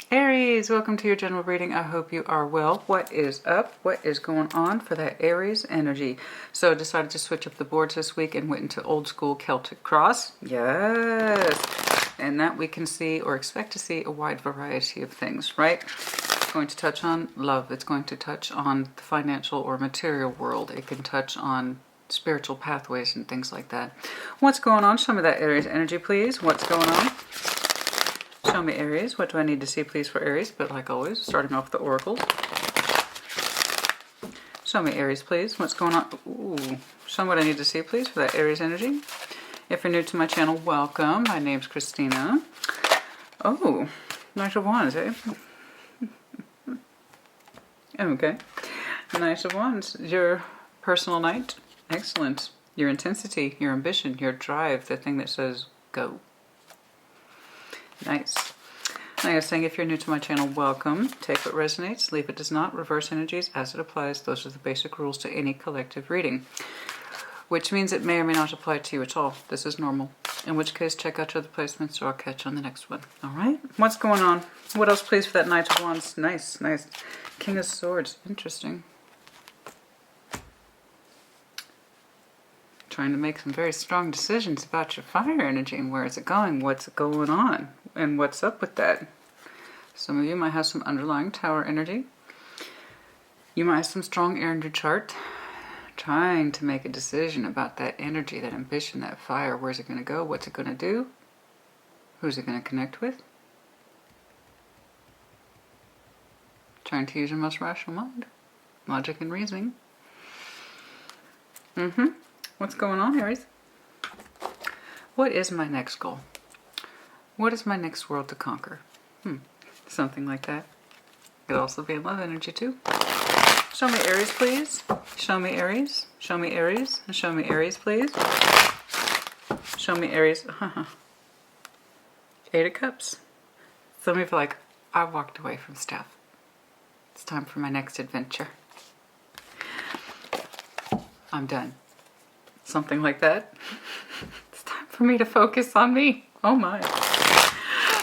Aries, welcome to your general reading. I hope you are well. What is up? What is going on for that Aries energy? So I decided to switch up the boards this week and went into old school Celtic cross. Yes. And that we can see or expect to see a wide variety of things, right? It's going to touch on love. It's going to touch on the financial or material world. It can touch on spiritual pathways and things like that. What's going on? Show me that Aries energy, please. What's going on? Show me Aries. What do I need to see, please, for Aries? But like always, starting off with the oracles. Show me Aries, please. What's going on? Ooh. Show me what I need to see, please, for that Aries energy. If you're new to my channel, welcome. My name's Christina. Oh, Knight of Wands, eh? Okay. Knight of Wands. Your personal knight. Excellent. Your intensity, your ambition, your drive, the thing that says go. Nice. Like I was saying, if you're new to my channel, welcome. Take what resonates, leave what does not. Reverse energies as it applies. Those are the basic rules to any collective reading. Which means it may or may not apply to you at all. This is normal. In which case, check out your other placements or I'll catch you on the next one. Alright? What's going on? What else, please, for that Knight of Wands? Nice, nice. King of Swords. Interesting. Trying to make some very strong decisions about your fire energy and where is it going, what's going on, and what's up with that. Some of you might have some underlying tower energy. You might have some strong air in your chart. Trying to make a decision about that energy, that ambition, that fire. Where's it going to go? What's it going to do? Who's it going to connect with? Trying to use your most rational mind. Logic and reasoning. What's going on, Aries? What is my next goal? What is my next world to conquer? Something like that. Could also be in love energy too. Show me Aries, please. Show me Aries. Show me Aries. And show me Aries, please. Show me Aries. Eight of Cups. Some of you feel like, I walked away from stuff. It's time for my next adventure. I'm done. Something like that. It's time for me to focus on me. Oh my.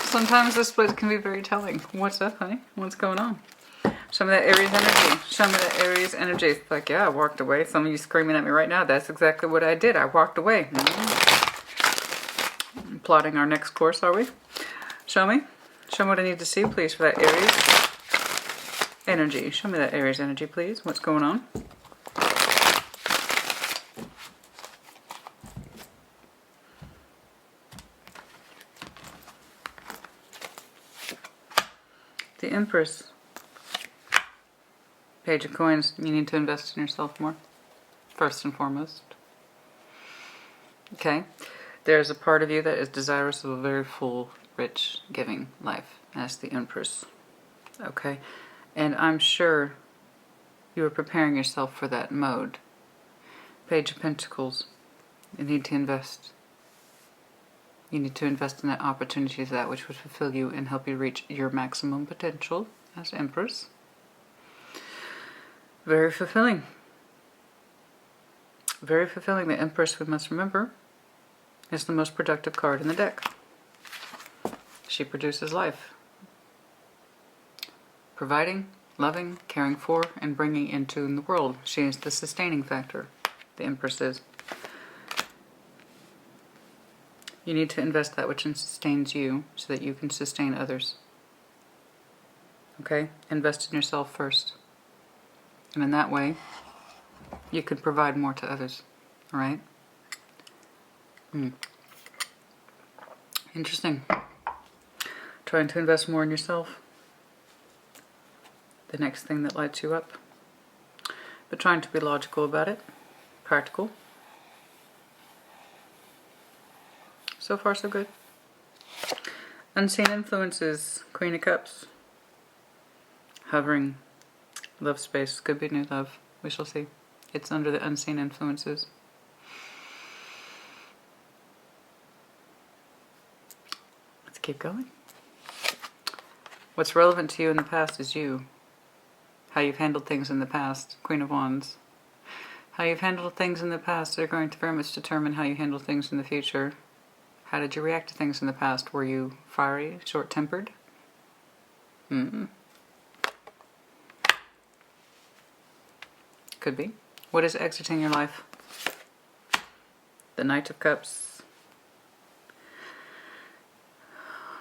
Sometimes the split can be very telling. What's up, honey? What's going on? Show me that Aries energy. Show me that Aries energy. It's like, yeah, I walked away. Some of you screaming at me right now. That's exactly what I did. I walked away. Plotting our next course, are we? Show me. Show me what I need to see, please, for that Aries energy. Show me that Aries energy, please. What's going on? The Empress. Page of Coins. You need to invest in yourself more. First and foremost. Okay. There's a part of you that is desirous of a very full, rich, giving life. That's the Empress. Okay. And I'm sure you are preparing yourself for that mode. Page of Pentacles. You need to invest. You need to invest in that opportunity, that which would fulfill you and help you reach your maximum potential as Empress. Very fulfilling. Very fulfilling. The Empress, we must remember, is the most productive card in the deck. She produces life. Providing, loving, caring for, and bringing into the world. She is the sustaining factor. The Empress is. You need to invest that which sustains you so that you can sustain others. Okay? Invest in yourself first. And in that way, you could provide more to others. Alright? Interesting. Trying to invest more in yourself. The next thing that lights you up. But trying to be logical about it. Practical. So far, so good. Unseen influences. Queen of Cups. Hovering. Love space. Could be new love. We shall see. It's under the unseen influences. Let's keep going. What's relevant to you in the past is you. How you've handled things in the past. Queen of Wands. How you've handled things in the past are going to very much determine how you handle things in the future. How did you react to things in the past? Were you fiery, short-tempered? Could be. What is exiting your life? The Knight of Cups.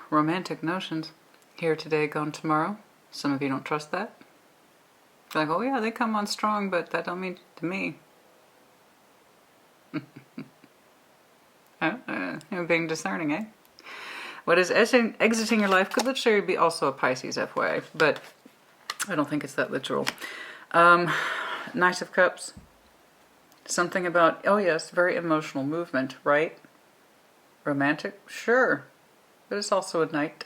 Romantic notions. Here today, gone tomorrow. Some of you don't trust that. You're like, oh yeah, they come on strong, but that don't mean to me. You're being discerning, eh? What is exiting your life could literally be also a Pisces, FYI, but I don't think it's that literal. Knight of Cups. Something about, oh yes, very emotional movement, right? Romantic? Sure. But it's also a knight.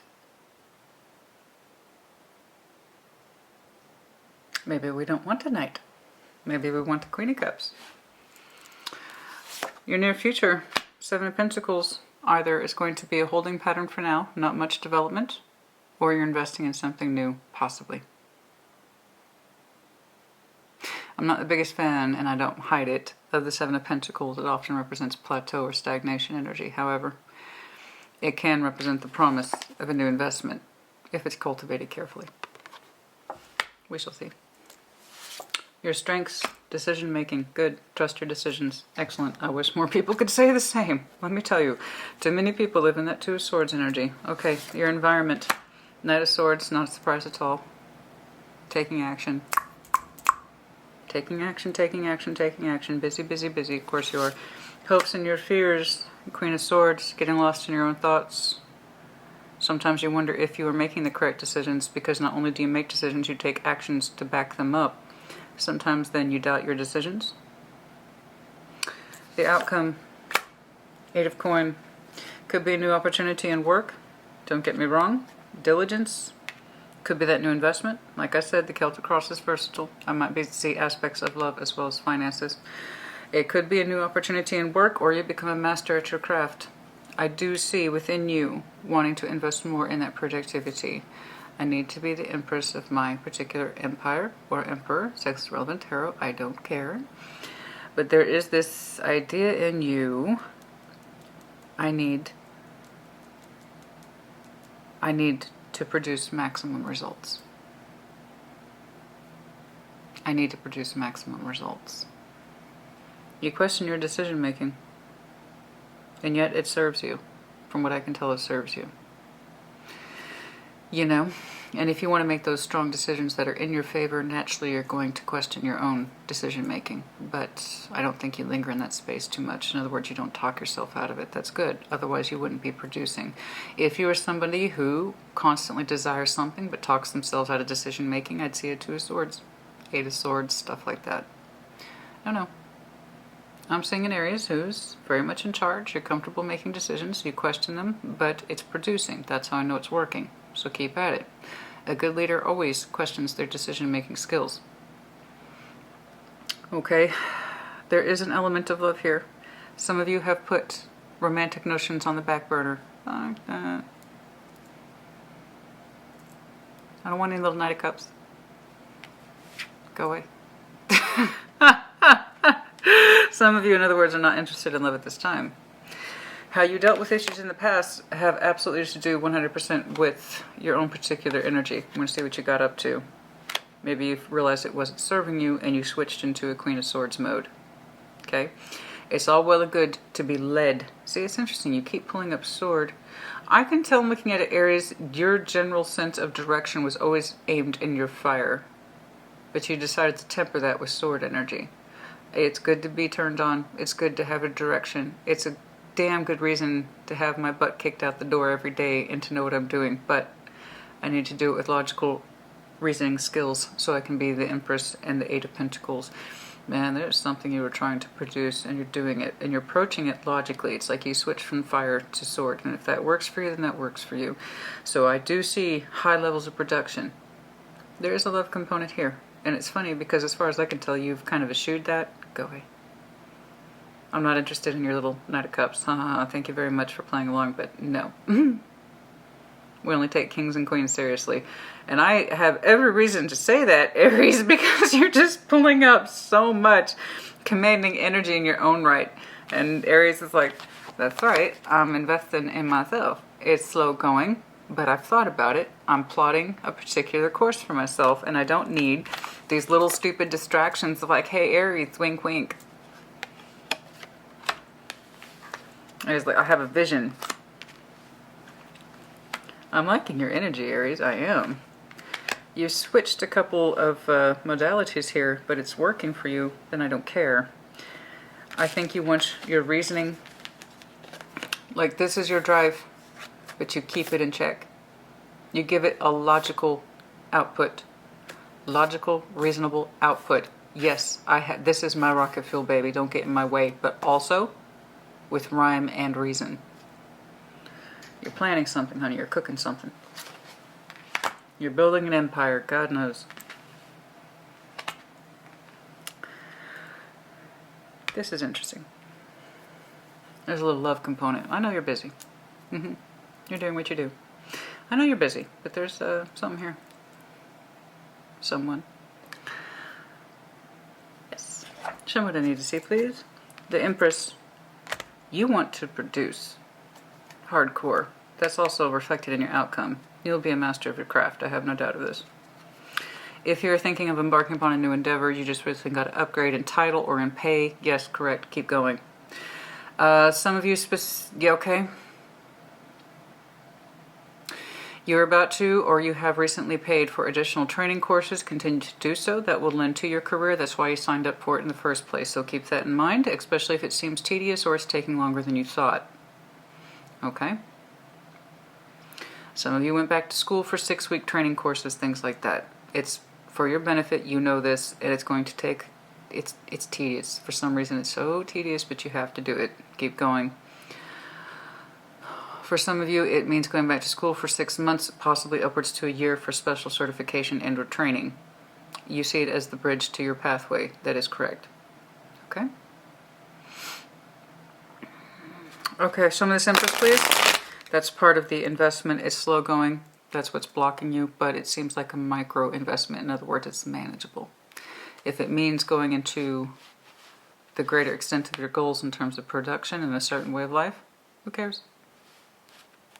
Maybe we don't want a knight. Maybe we want the Queen of Cups. Your near future, Seven of Pentacles, either is going to be a holding pattern for now, not much development, or you're investing in something new, possibly. I'm not the biggest fan, and I don't hide it, of the Seven of Pentacles. It often represents plateau or stagnation energy. However, it can represent the promise of a new investment if it's cultivated carefully. We shall see. Your strengths, decision making, good. Trust your decisions, excellent. I wish more people could say the same. Let me tell you, too many people live in that Two of Swords energy. Okay, your environment, Knight of Swords, not a surprise at all. Taking action. Taking action, taking action, taking action. Busy, busy, busy. Of course you are. Hopes and your fears, Queen of Swords, getting lost in your own thoughts. Sometimes you wonder if you are making the correct decisions, because not only do you make decisions, you take actions to back them up. Sometimes then you doubt your decisions. The outcome, Eight of Coin, could be a new opportunity in work. Don't get me wrong. Diligence could be that new investment. Like I said, the Celtic Cross is versatile. I might be see aspects of love as well as finances. It could be a new opportunity in work, or you become a master at your craft. I do see within you wanting to invest more in that productivity. I need to be the empress of my particular empire or emperor, sex relevant tarot, I don't care. But there is this idea in you, I need to produce maximum results. I need to produce maximum results. You question your decision making, and yet it serves you. From what I can tell, it serves you. You know, and if you want to make those strong decisions that are in your favor, naturally you're going to question your own decision making. But I don't think you linger in that space too much. In other words, you don't talk yourself out of it. That's good. Otherwise you wouldn't be producing. If you are somebody who constantly desires something but talks themselves out of decision making, I'd see a Two of Swords, Eight of Swords, stuff like that. I don't know. I'm seeing an Aries who's very much in charge. You're comfortable making decisions. You question them, but it's producing. That's how I know it's working. So keep at it. A good leader always questions their decision-making skills. Okay, there is an element of love here. Some of you have put romantic notions on the back burner. I don't want any little Knight of Cups. Go away. Some of you, in other words, are not interested in love at this time. How you dealt with issues in the past have absolutely to do 100% with your own particular energy. I'm going to see what you got up to. Maybe you realized it wasn't serving you and you switched into a Queen of Swords mode. Okay? It's all well and good to be led. See, it's interesting. You keep pulling up Sword. I can tell looking at it, Aries, your general sense of direction was always aimed in your fire. But you decided to temper that with Sword energy. It's good to be turned on. It's good to have a direction. It's a damn good reason to have my butt kicked out the door every day and to know what I'm doing. But I need to do it with logical reasoning skills so I can be the Empress and the Eight of Pentacles. Man, there's something you were trying to produce and you're doing it. And you're approaching it logically. It's like you switch from fire to sword. And if that works for you, then that works for you. So I do see high levels of production. There is a love component here. And it's funny because as far as I can tell, you've kind of eschewed that. Go away. I'm not interested in your little Knight of Cups. Thank you very much for playing along, but no. We only take kings and queens seriously. And I have every reason to say that, Aries, because you're just pulling up so much commanding energy in your own right. And Aries is like, that's right, I'm investing in myself. It's slow going. but I've thought about it. I'm plotting a particular course for myself, and I don't need these little stupid distractions of like, hey, Aries, wink, wink. I have a vision. I'm liking your energy, Aries. I am. You switched a couple of modalities here, but it's working for you, then I don't care. I think you want your reasoning, like this is your drive, but you keep it in check. You give it a logical output. Logical, reasonable output. Yes, this is my rocket fuel, baby. Don't get in my way. But also with rhyme and reason. You're planning something, honey. You're cooking something. You're building an empire. God knows. This is interesting. There's a little love component. I know you're busy. You're doing what you do. I know you're busy, but there's something here. Someone. Yes. Show me what I need to see, please. The Empress. You want to produce hardcore. That's also reflected in your outcome. You'll be a master of your craft. I have no doubt of this. If you're thinking of embarking upon a new endeavor, you just recently got to upgrade in title or in pay. Yes, correct. Keep going. Some of you, yeah, okay. You're about to, or you have recently paid for additional training courses. Continue to do so. That will lend to your career. That's why you signed up for it in the first place. So keep that in mind, especially if it seems tedious or it's taking longer than you thought. Okay? Some of you went back to school for 6-week training courses, things like that. It's for your benefit. You know this, and it's going to take, it's tedious. For some reason, it's so tedious, but you have to do it. Keep going. For some of you, it means going back to school for 6 months, possibly upwards to a year for special certification and or training. You see it as the bridge to your pathway. That is correct. Okay? Okay, show me this Empress, please. That's part of the investment. It's slow going. That's what's blocking you, but it seems like a micro investment. In other words, it's manageable. If it means going into the greater extent of your goals in terms of production and a certain way of life, who cares?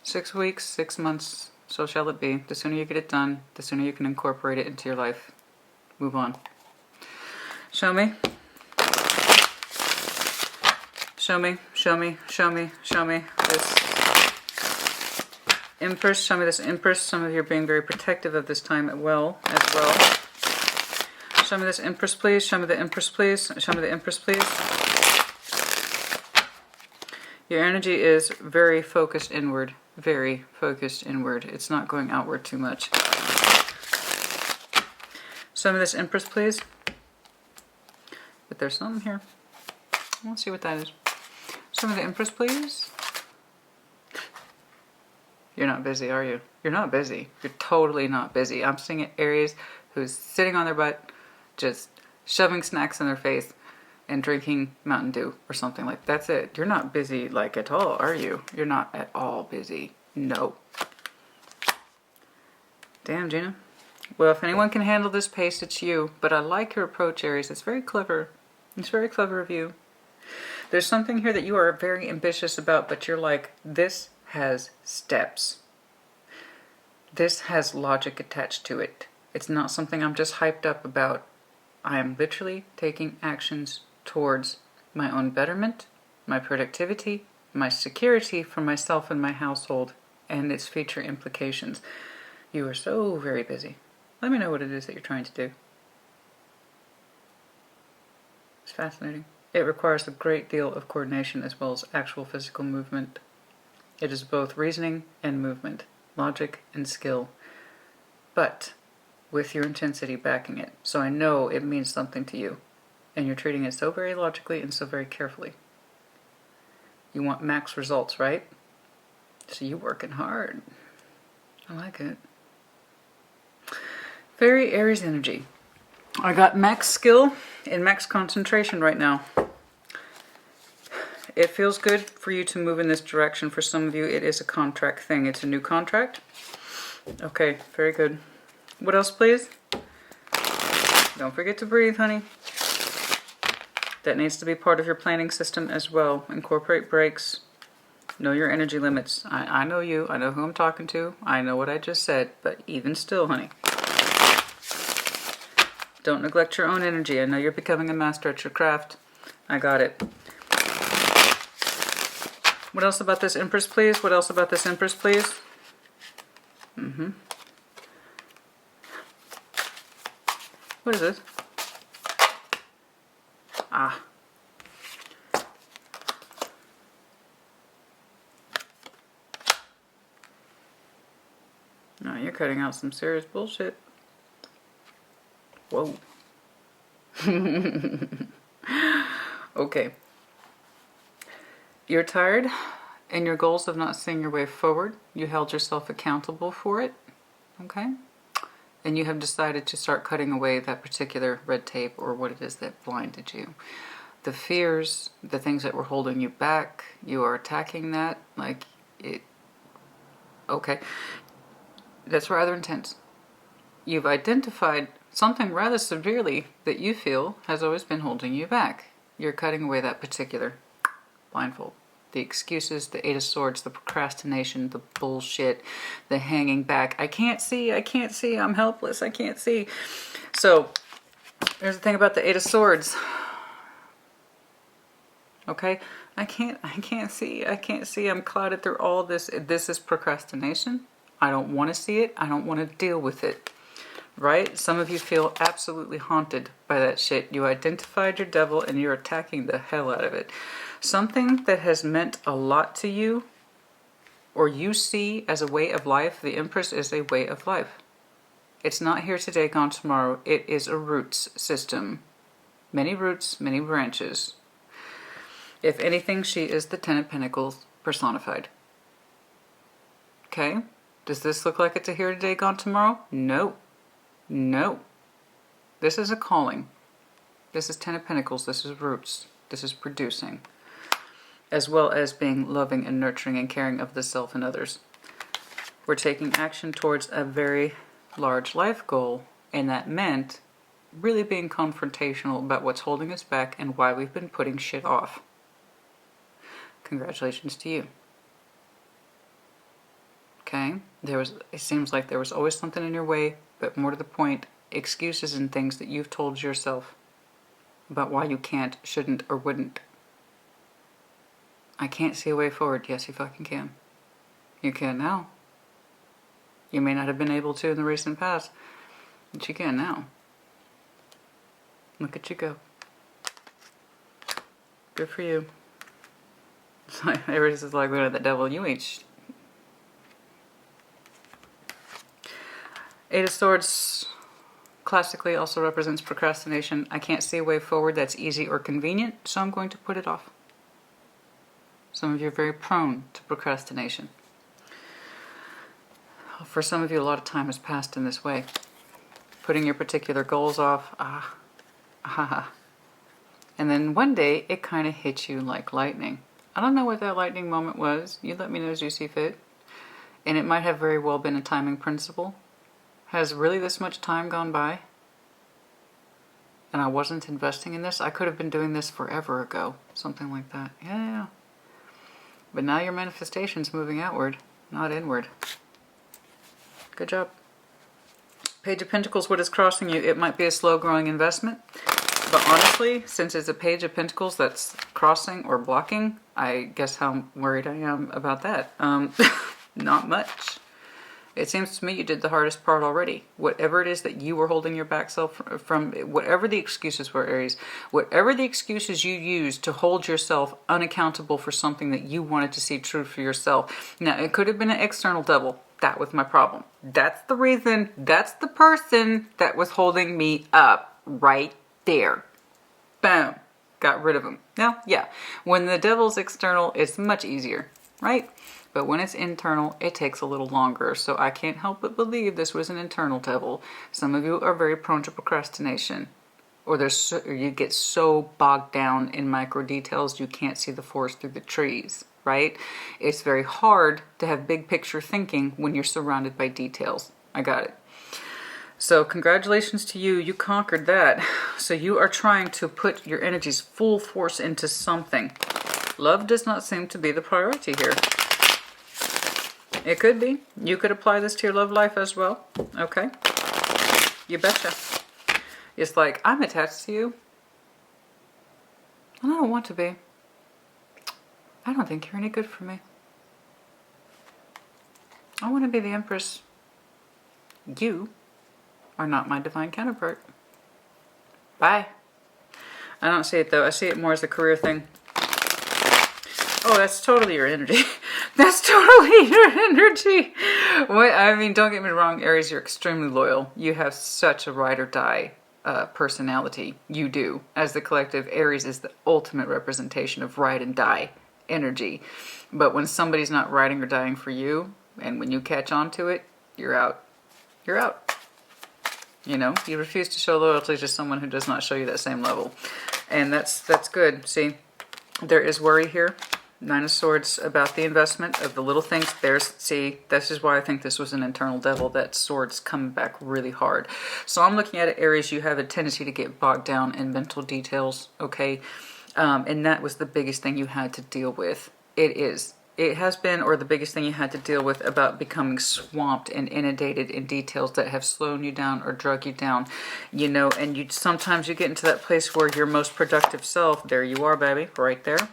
6 weeks, 6 months, so shall it be. The sooner you get it done, the sooner you can incorporate it into your life. Move on. Show me. Show me, show me, show me, show me this Empress. Show me this Empress. Some of you are being very protective of this time as well. Show me this Empress, please. Show me the Empress, please. Show me the Empress, please. Your energy is very focused inward. Very focused inward. It's not going outward too much. Show me this Empress, please. But there's something here. I want to see what that is. Show me the Empress, please. You're not busy, are you? You're not busy. You're totally not busy. I'm seeing an Aries who's sitting on their butt, just shoving snacks in their face and drinking Mountain Dew or something like that. That's it. You're not busy like at all, are you? You're not at all busy. No. Damn, Gina. Well, if anyone can handle this pace, it's you. But I like your approach, Aries. It's very clever. It's very clever of you. There's something here that you are very ambitious about, but you're like, this has steps. This has logic attached to it. It's not something I'm just hyped up about. I am literally taking actions towards my own betterment, my productivity, my security for myself and my household, and its future implications. You are so very busy. Let me know what it is that you're trying to do. It's fascinating. It requires a great deal of coordination as well as actual physical movement. It is both reasoning and movement, logic and skill, but with your intensity backing it. So I know it means something to you, and you're treating it so very logically and so very carefully. You want max results, right? So you're working hard. I like it. Very Aries energy. I got max skill and max concentration right now. It feels good for you to move in this direction. For some of you, it is a contract thing. It's a new contract. Okay, very good. What else, please? Don't forget to breathe, honey. That needs to be part of your planning system as well. Incorporate breaks. Know your energy limits. I know you. I know who I'm talking to. I know what I just said. But even still, honey, don't neglect your own energy. I know you're becoming a master at your craft. I got it. What else about this Empress, please? What else about this Empress, please? What is this? Ah. No, you're cutting out some serious bullshit. Whoa. Okay. You're tired in your goals of not seeing your way forward. You held yourself accountable for it. Okay? And you have decided to start cutting away that particular red tape or what it is that blinded you. The fears, the things that were holding you back, you are attacking that like it. Okay. That's rather intense. You've identified something rather severely that you feel has always been holding you back. You're cutting away that particular blindfold. The excuses, the Eight of Swords, the procrastination, the bullshit, the hanging back. I can't see, I'm helpless, I can't see. So, here's the thing about the Eight of Swords. Okay? I can't see, I'm clouded through all this. This is procrastination. I don't want to see it, I don't want to deal with it. Right? Some of you feel absolutely haunted by that shit. You identified your devil and you're attacking the hell out of it. Something that has meant a lot to you or you see as a way of life, the Empress is a way of life. It's not here today, gone tomorrow. It is a roots system. Many roots, many branches. If anything, she is the Ten of Pentacles personified. Okay? Does this look like it's a here today, gone tomorrow? No. No. This is a calling. This is Ten of Pentacles. This is roots. This is producing. As well as being loving and nurturing and caring of the self and others. We're taking action towards a very large life goal, and that meant really being confrontational about what's holding us back and why we've been putting shit off. Congratulations to you. Okay? It seems like there was always something in your way, but more to the point, excuses and things that you've told yourself about why you can't, shouldn't, or wouldn't. I can't see a way forward. Yes, you fucking can. You can now. You may not have been able to in the recent past, but you can now. Look at you go. Good for you. Aries is like, look at the devil, you ain't Eight of Swords classically also represents procrastination. I can't see a way forward that's easy or convenient, so I'm going to put it off. Some of you are very prone to procrastination. For some of you, a lot of time has passed in this way. Putting your particular goals off. And then one day, it kind of hits you like lightning. I don't know what that lightning moment was. You let me know as you see fit. And it might have very well been a timing principle. Has really this much time gone by? And I wasn't investing in this? I could have been doing this forever ago. Something like that. Yeah. But now your manifestation's moving outward, not inward. Good job. Page of Pentacles, what is crossing you? It might be a slow-growing investment. But honestly, since it's a Page of Pentacles that's crossing or blocking, I guess how worried I am about that. Not much. It seems to me you did the hardest part already. Whatever it is that you were holding your back self from, whatever the excuses were, Aries, whatever the excuses you used to hold yourself unaccountable for something that you wanted to see true for yourself. Now, it could have been an external devil. That was my problem. That's the reason, that's the person that was holding me up right there. Boom. Got rid of him. Now, yeah, when the devil's external, it's much easier, right? But when it's internal, it takes a little longer. So I can't help but believe this was an internal devil. Some of you are very prone to procrastination. Or you get so bogged down in micro details you can't see the forest through the trees, right? It's very hard to have big picture thinking when you're surrounded by details. I got it. So congratulations to you. You conquered that. So you are trying to put your energy's full force into something. Love does not seem to be the priority here. It could be. You could apply this to your love life as well. Okay. You betcha. It's like, I'm attached to you. And I don't want to be. I don't think you're any good for me. I want to be the Empress. You are not my divine counterpart. Bye. I don't see it though. I see it more as a career thing. Oh, that's totally your energy. That's totally your energy. What, I mean, don't get me wrong, Aries, you're extremely loyal. You have such a ride or die personality. You do. As the collective, Aries is the ultimate representation of ride and die energy. But when somebody's not riding or dying for you, and when you catch on to it, you're out. You're out. You know, you refuse to show loyalty to someone who does not show you that same level. And that's good. See, there is worry here. Nine of Swords about the investment of the little things. See, this is why I think this was an internal devil. That Swords coming back really hard. So I'm looking at it, Aries, you have a tendency to get bogged down in mental details, okay? And that was the biggest thing you had to deal with. It has been, or the biggest thing you had to deal with about becoming swamped and inundated in details that have slowed you down or drug you down, you know, and sometimes you get into that place where your most productive self, there you are, baby, right there.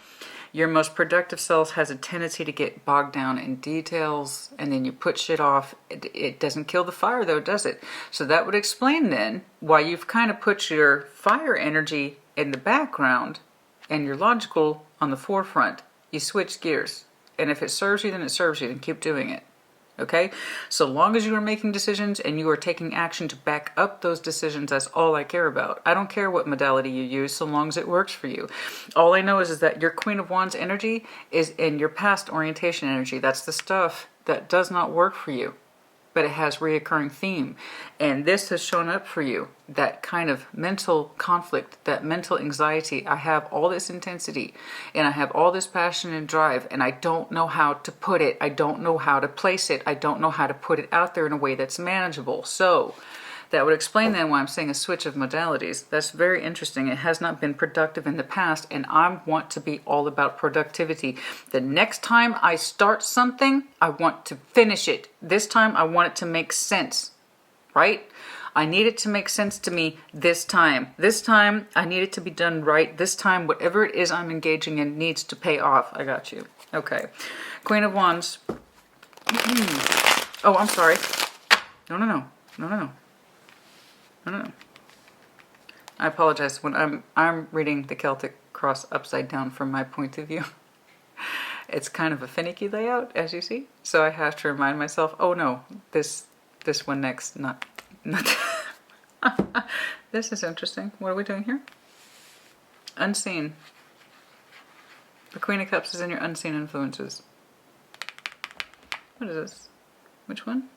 Your most productive self has a tendency to get bogged down in details, and then you put shit off. It doesn't kill the fire though, does it? So that would explain then why you've kind of put your fire energy in the background and your logical on the forefront. You switch gears. And if it serves you, then it serves you, then keep doing it. Okay? So long as you are making decisions and you are taking action to back up those decisions, that's all I care about. I don't care what modality you use, so long as it works for you. All I know is that your Queen of Wands energy is in your past orientation energy. That's the stuff that does not work for you, but it has reoccurring theme. And this has shown up for you, that kind of mental conflict, that mental anxiety. I have all this intensity and I have all this passion and drive, and I don't know how to put it. I don't know how to place it. I don't know how to put it out there in a way that's manageable. So that would explain then why I'm saying a switch of modalities. That's very interesting. It has not been productive in the past, and I want to be all about productivity. The next time I start something, I want to finish it. This time I want it to make sense, right? I need it to make sense to me this time. This time I need it to be done right. This time whatever it is I'm engaging in needs to pay off. I got you. Okay. Queen of Wands. Oh, I'm sorry. No. I apologize. When I'm reading the Celtic cross upside down from my point of view. It's kind of a finicky layout, as you see. So I have to remind myself, oh no, this one next, not This is interesting. What are we doing here? Unseen. The Queen of Cups is in your unseen influences. What is this? Which one?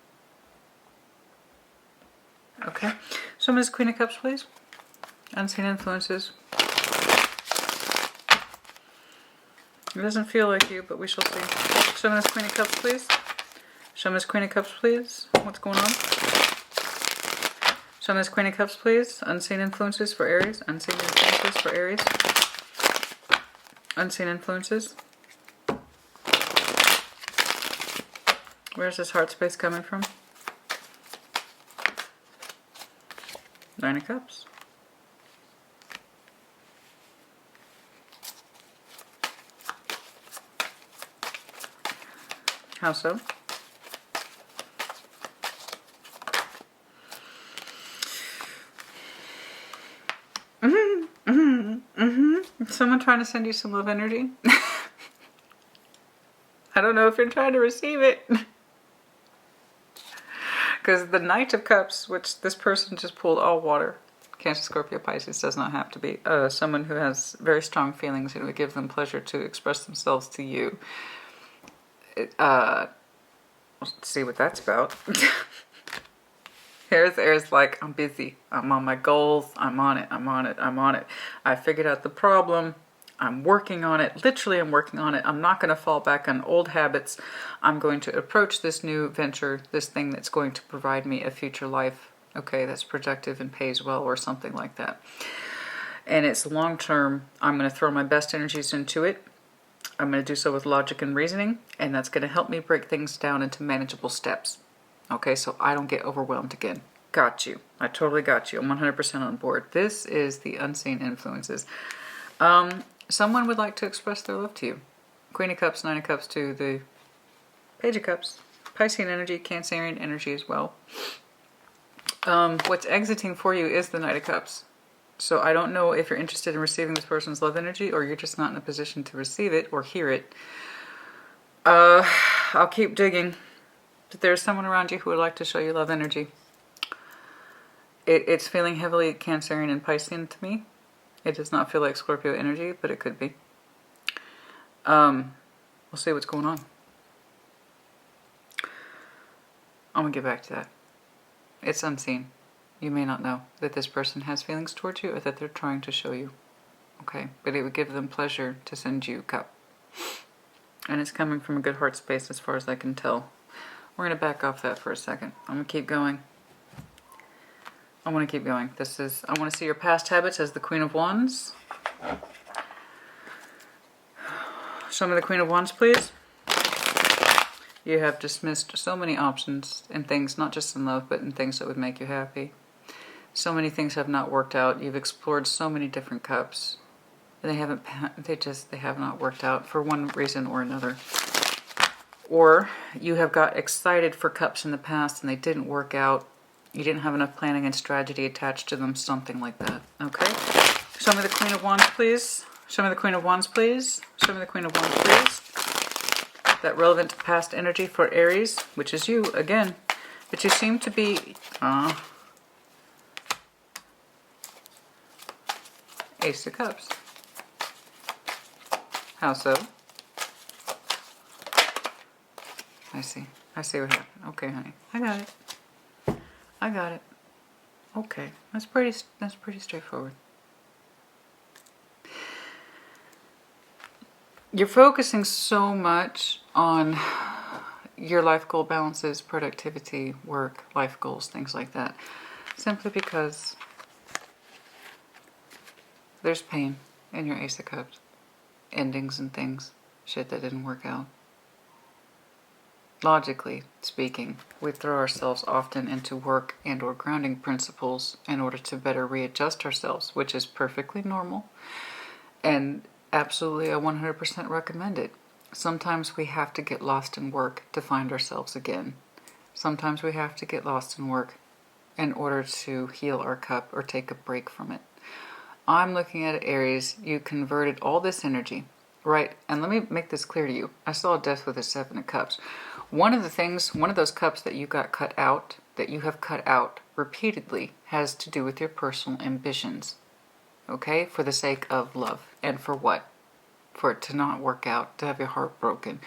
Okay. Show me this Queen of Cups, please. Unseen influences. It doesn't feel like you, but we shall see. Show me this Queen of Cups, please. Show me this Queen of Cups, please. What's going on? Show me this Queen of Cups, please. Unseen influences for Aries. Unseen influences for Aries. Unseen influences. Where's this heart space coming from? Nine of Cups. How so? Someone trying to send you some love energy? I don't know if you're trying to receive it. Because the Knight of Cups, which this person just pulled, all water. Cancer, Scorpio, Pisces, does not have to be. Someone who has very strong feelings and it would give them pleasure to express themselves to you. Let's see what that's about. Here's like, I'm busy. I'm on my goals. I'm on it. I figured out the problem. I'm working on it. Literally, I'm working on it. I'm not going to fall back on old habits. I'm going to approach this new venture, this thing that's going to provide me a future life, okay, that's productive and pays well or something like that. And it's long term. I'm going to throw my best energies into it. I'm going to do so with logic and reasoning, and that's going to help me break things down into manageable steps. Okay, so I don't get overwhelmed again. Got you. I totally got you. I'm 100% on board. This is the unseen influences. Someone would like to express their love to you. Queen of Cups, Nine of Cups to the Page of Cups. Piscean energy, Cancerian energy as well. What's exiting for you is the Knight of Cups. So I don't know if you're interested in receiving this person's love energy, or you're just not in a position to receive it or hear it. I'll keep digging. But there's someone around you who would like to show you love energy. It's feeling heavily Cancerian and Piscean to me. It does not feel like Scorpio energy, but it could be. We'll see what's going on. I'm going to get back to that. It's unseen. You may not know that this person has feelings towards you or that they're trying to show you. Okay? But it would give them pleasure to send you a cup. And it's coming from a good heart space as far as I can tell. We're going to back off that for a second. I'm going to keep going. I want to keep going. I want to see your past habits as the Queen of Wands. Show me the Queen of Wands, please. You have dismissed so many options and things, not just in love, but in things that would make you happy. So many things have not worked out. You've explored so many different cups. They have not worked out for one reason or another. Or you have got excited for cups in the past and they didn't work out. You didn't have enough planning and strategy attached to them, something like that. Okay? Show me the Queen of Wands, please. Show me the Queen of Wands, please. Show me the Queen of Wands, please. That relevant past energy for Aries, which is you, again. But you seem to be... Ace of Cups. How so? I see. I see what happened. Okay, honey. I got it. I got it. Okay. That's pretty straightforward. You're focusing so much on your life goal balances, productivity, work, life goals, things like that. Simply because there's pain in your Ace of Cups. Endings and things. Shit that didn't work out. Logically speaking, we throw ourselves often into work and or grounding principles in order to better readjust ourselves, which is perfectly normal. And absolutely, I 100% recommend it. Sometimes we have to get lost in work to find ourselves again. Sometimes we have to get lost in work in order to heal our cup or take a break from it. I'm looking at Aries. You converted all this energy, right? And let me make this clear to you. I saw death with a Seven of Cups. One of those cups that you got cut out, that you have cut out repeatedly, has to do with your personal ambitions. Okay? For the sake of love. And for what? For it to not work out, to have your heart broken.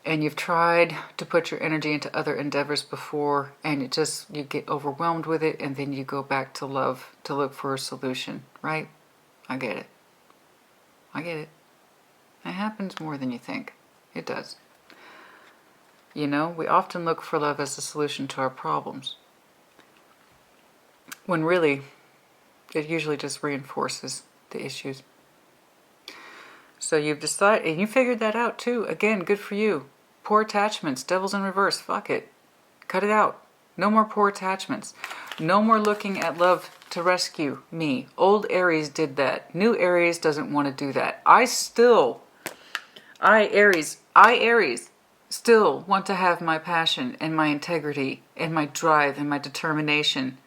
And you've tried to put your energy into other endeavors before, and you get overwhelmed with it, and then you go back to love to look for a solution, right? I get it. I get it. It happens more than you think. It does. You know, we often look for love as a solution to our problems, when really, it usually just reinforces the issues. So you've decided, and you figured that out too. Again, good for you. Poor attachments, devils in reverse, fuck it. Cut it out. No more poor attachments. No more looking at love to rescue me. Old Aries did that. New Aries doesn't want to do that. I Aries, still want to have my passion and my integrity and my drive and my determination.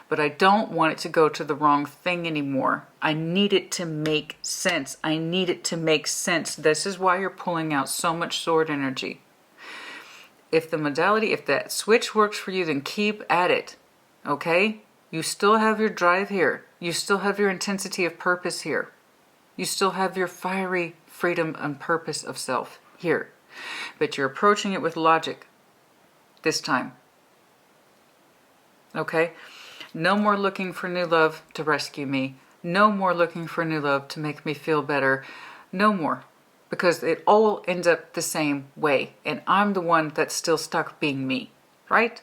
But I don't want it to go to the wrong thing anymore. I need it to make sense. I need it to make sense. This is why you're pulling out so much sword energy. If the modality, if that switch works for you, then keep at it. Okay? You still have your drive here. You still have your intensity of purpose here. You still have your fiery freedom and purpose of self here. But you're approaching it with logic this time. Okay? No more looking for new love to rescue me. No more looking for new love to make me feel better. No more. Because it all ends up the same way. And I'm the one that's still stuck being me. Right?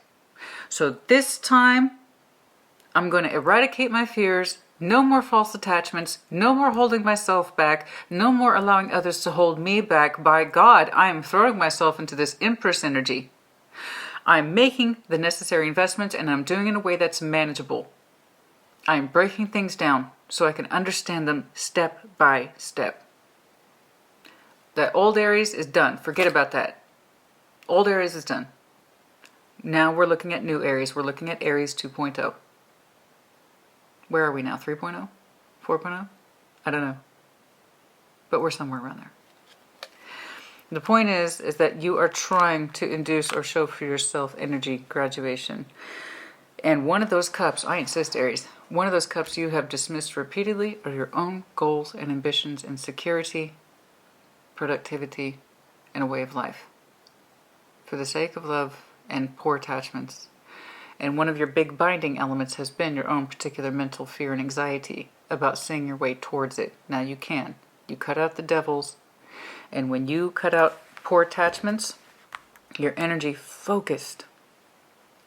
So this time, I'm going to eradicate my fears No more false attachments. No more holding myself back. No more allowing others to hold me back. By God, I am throwing myself into this Empress energy. I'm making the necessary investments and I'm doing it in a way that's manageable. I'm breaking things down so I can understand them step by step. That old Aries is done. Forget about that. Old Aries is done. Now we're looking at new Aries. We're looking at Aries 2.0. Where are we now? 3.0? 4.0? I don't know. But we're somewhere around there. The point is that you are trying to induce or show for yourself energy graduation. And one of those cups, I insist, Aries, one of those cups you have dismissed repeatedly are your own goals and ambitions and security, productivity, and a way of life. For the sake of love and poor attachments. And one of your big binding elements has been your own particular mental fear and anxiety about seeing your way towards it. Now you can. You cut out the devils. And when you cut out poor attachments, your energy focused.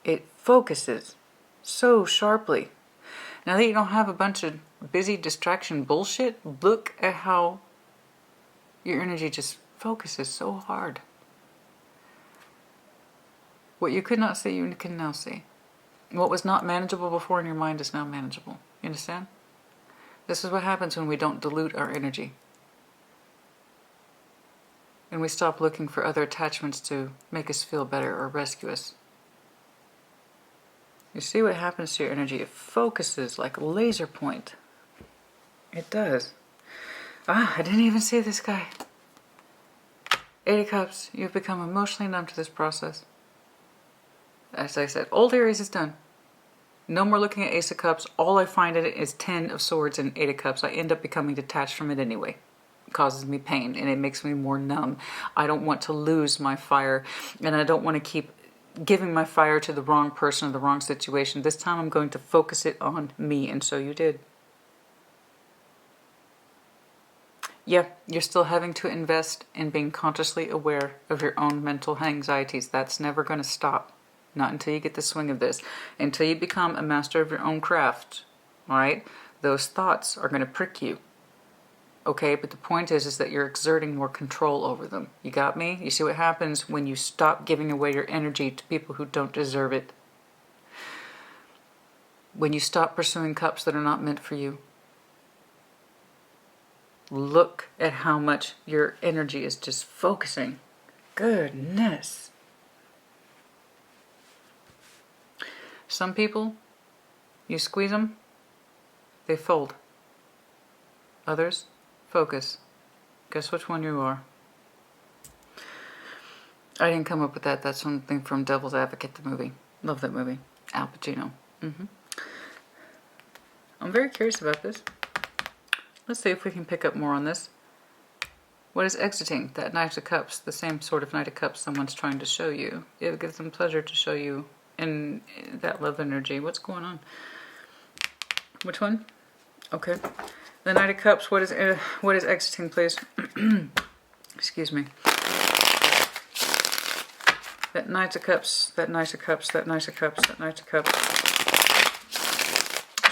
It focuses so sharply. Now that you don't have a bunch of busy distraction bullshit, look at how your energy just focuses so hard. What you could not see, you can now see. What was not manageable before in your mind is now manageable. You understand? This is what happens when we don't dilute our energy. And we stop looking for other attachments to make us feel better or rescue us. You see what happens to your energy? It focuses like a laser point. It does. I didn't even see this guy. 8 of Cups. You've become emotionally numb to this process. As I said, old Aries is done. No more looking at Ace of Cups. All I find in it is 10 of Swords and 8 of Cups. I end up becoming detached from it anyway. It causes me pain and it makes me more numb. I don't want to lose my fire and I don't want to keep giving my fire to the wrong person or the wrong situation. This time I'm going to focus it on me, and so you did. Yeah, you're still having to invest in being consciously aware of your own mental anxieties. That's never going to stop. Not until you get the swing of this. Until you become a master of your own craft, all right? Those thoughts are going to prick you. Okay, but the point is that you're exerting more control over them. You got me? You see what happens when you stop giving away your energy to people who don't deserve it? When you stop pursuing cups that are not meant for you. Look at how much your energy is just focusing. Goodness. Some people, you squeeze them, they fold. Others, focus. Guess which one you are? I didn't come up with that. That's something from Devil's Advocate, the movie. Love that movie. Al Pacino. I'm very curious about this. Let's see if we can pick up more on this. What is exiting? That Knight of Cups, the same sort of Knight of Cups someone's trying to show you. It gives them pleasure to show you in that love energy. What's going on? Which one? Okay. The Knight of Cups, what is exiting, please? Excuse me. That Knight of Cups, that Knight of Cups, that Knight of Cups, that Knight of Cups.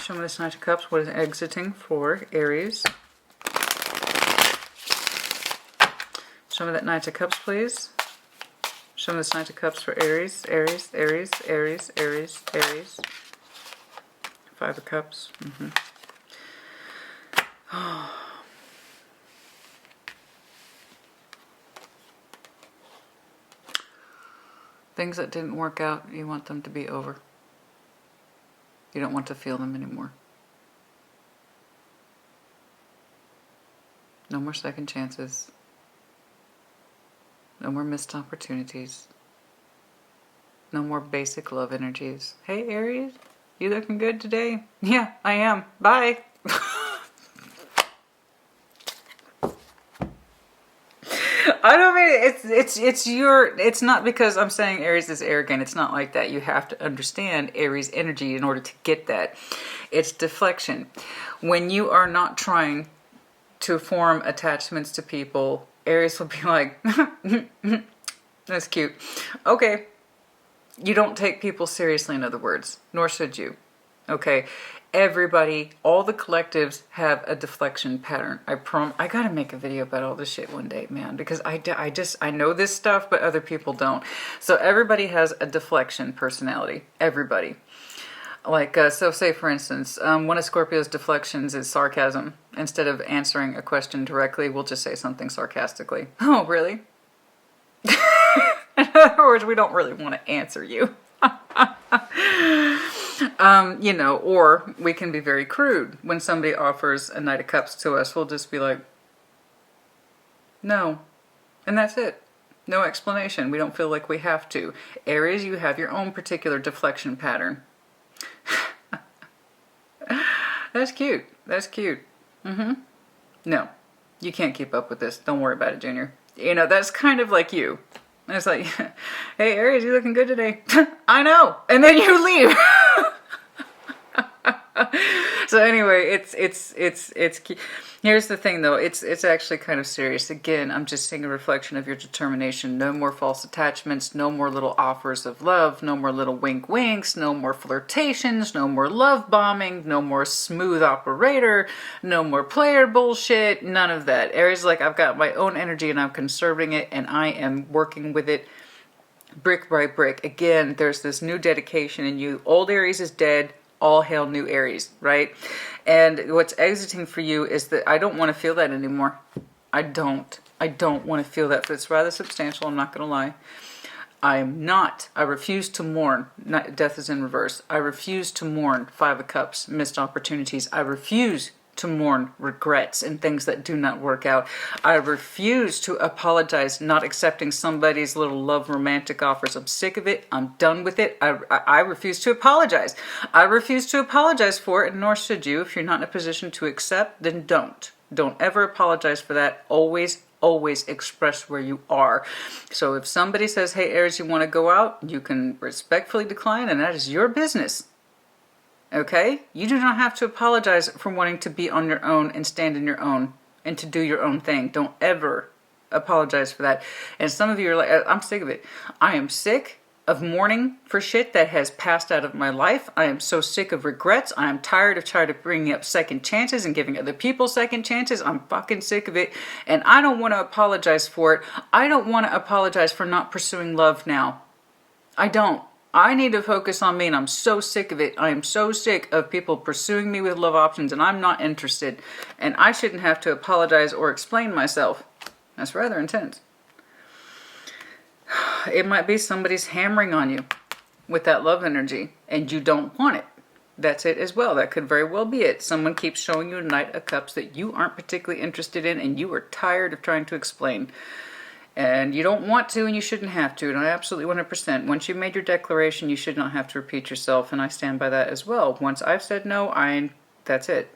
Show me this Knight of Cups. What is exiting for Aries? Show me that Knight of Cups, please. Show me this Knight of Cups for Aries. Aries, Aries, Aries, Aries, Aries. 5 of Cups. Things that didn't work out, you want them to be over. You don't want to feel them anymore. No more second chances. No more missed opportunities. No more basic love energies. Hey Aries, you looking good today? Yeah, I am. Bye. I don't mean it's not because I'm saying Aries is arrogant. It's not like that. You have to understand Aries energy in order to get that. It's deflection. When you are not trying to form attachments to people, Aries will be like, that's cute. Okay. You don't take people seriously, in other words, nor should you. Okay, everybody, all the collectives have a deflection pattern. I gotta make a video about all this shit one day, man, because I know this stuff, but other people don't. So everybody has a deflection personality. Everybody. Like, so say for instance, one of Scorpio's deflections is sarcasm. Instead of answering a question directly, we'll just say something sarcastically. Oh, really? In other words, we don't really want to answer you. You know, or we can be very crude. When somebody offers a Knight of Cups to us, we'll just be like, no. And that's it. No explanation. We don't feel like we have to. Aries, you have your own particular deflection pattern. That's cute. That's cute. No, you can't keep up with this. Don't worry about it, Junior. You know, that's kind of like you. It's like, hey, Aries, you looking good today? I know. And then you leave. So anyway, it's cute. Here's the thing though, it's actually kind of serious. Again, I'm just seeing a reflection of your determination. No more false attachments, no more little offers of love, no more little wink winks, no more flirtations, no more love bombing, no more smooth operator, no more player bullshit, none of that. Aries is like, I've got my own energy and I'm conserving it and I am working with it brick by brick. Again, there's this new dedication in you. Old Aries is dead. All hail new Aries, right? And what's exiting for you is that I don't want to feel that anymore. I don't want to feel that. It's rather substantial, I'm not going to lie. I refuse to mourn. Death is in reverse. I refuse to mourn Five of Cups, missed opportunities. I refuse to mourn regrets and things that do not work out. I refuse to apologize not accepting somebody's little love romantic offers. I'm sick of it. I'm done with it. I refuse to apologize. I refuse to apologize for it, and nor should you. If you're not in a position to accept, then don't. Don't ever apologize for that. Always express where you are. So if somebody says, hey, Aries, you want to go out, you can respectfully decline, and that is your business. Okay? You do not have to apologize for wanting to be on your own and stand in your own and to do your own thing. Don't ever apologize for that. And some of you are like, I'm sick of it. I am sick of mourning for shit that has passed out of my life. I am so sick of regrets. I am tired of trying to bring up second chances and giving other people second chances. I'm fucking sick of it. And I don't want to apologize for it. I don't want to apologize for not pursuing love now. I don't. I need to focus on me, and I'm so sick of it. I am so sick of people pursuing me with love options, and I'm not interested. And I shouldn't have to apologize or explain myself. That's rather intense. It might be somebody's hammering on you with that love energy, and you don't want it. That's it as well. That could very well be it. Someone keeps showing you a Knight of Cups that you aren't particularly interested in, and you are tired of trying to explain. And you don't want to, and you shouldn't have to. And I absolutely 100%. Once you've made your declaration, you should not have to repeat yourself. And I stand by that as well. Once I've said no, that's it.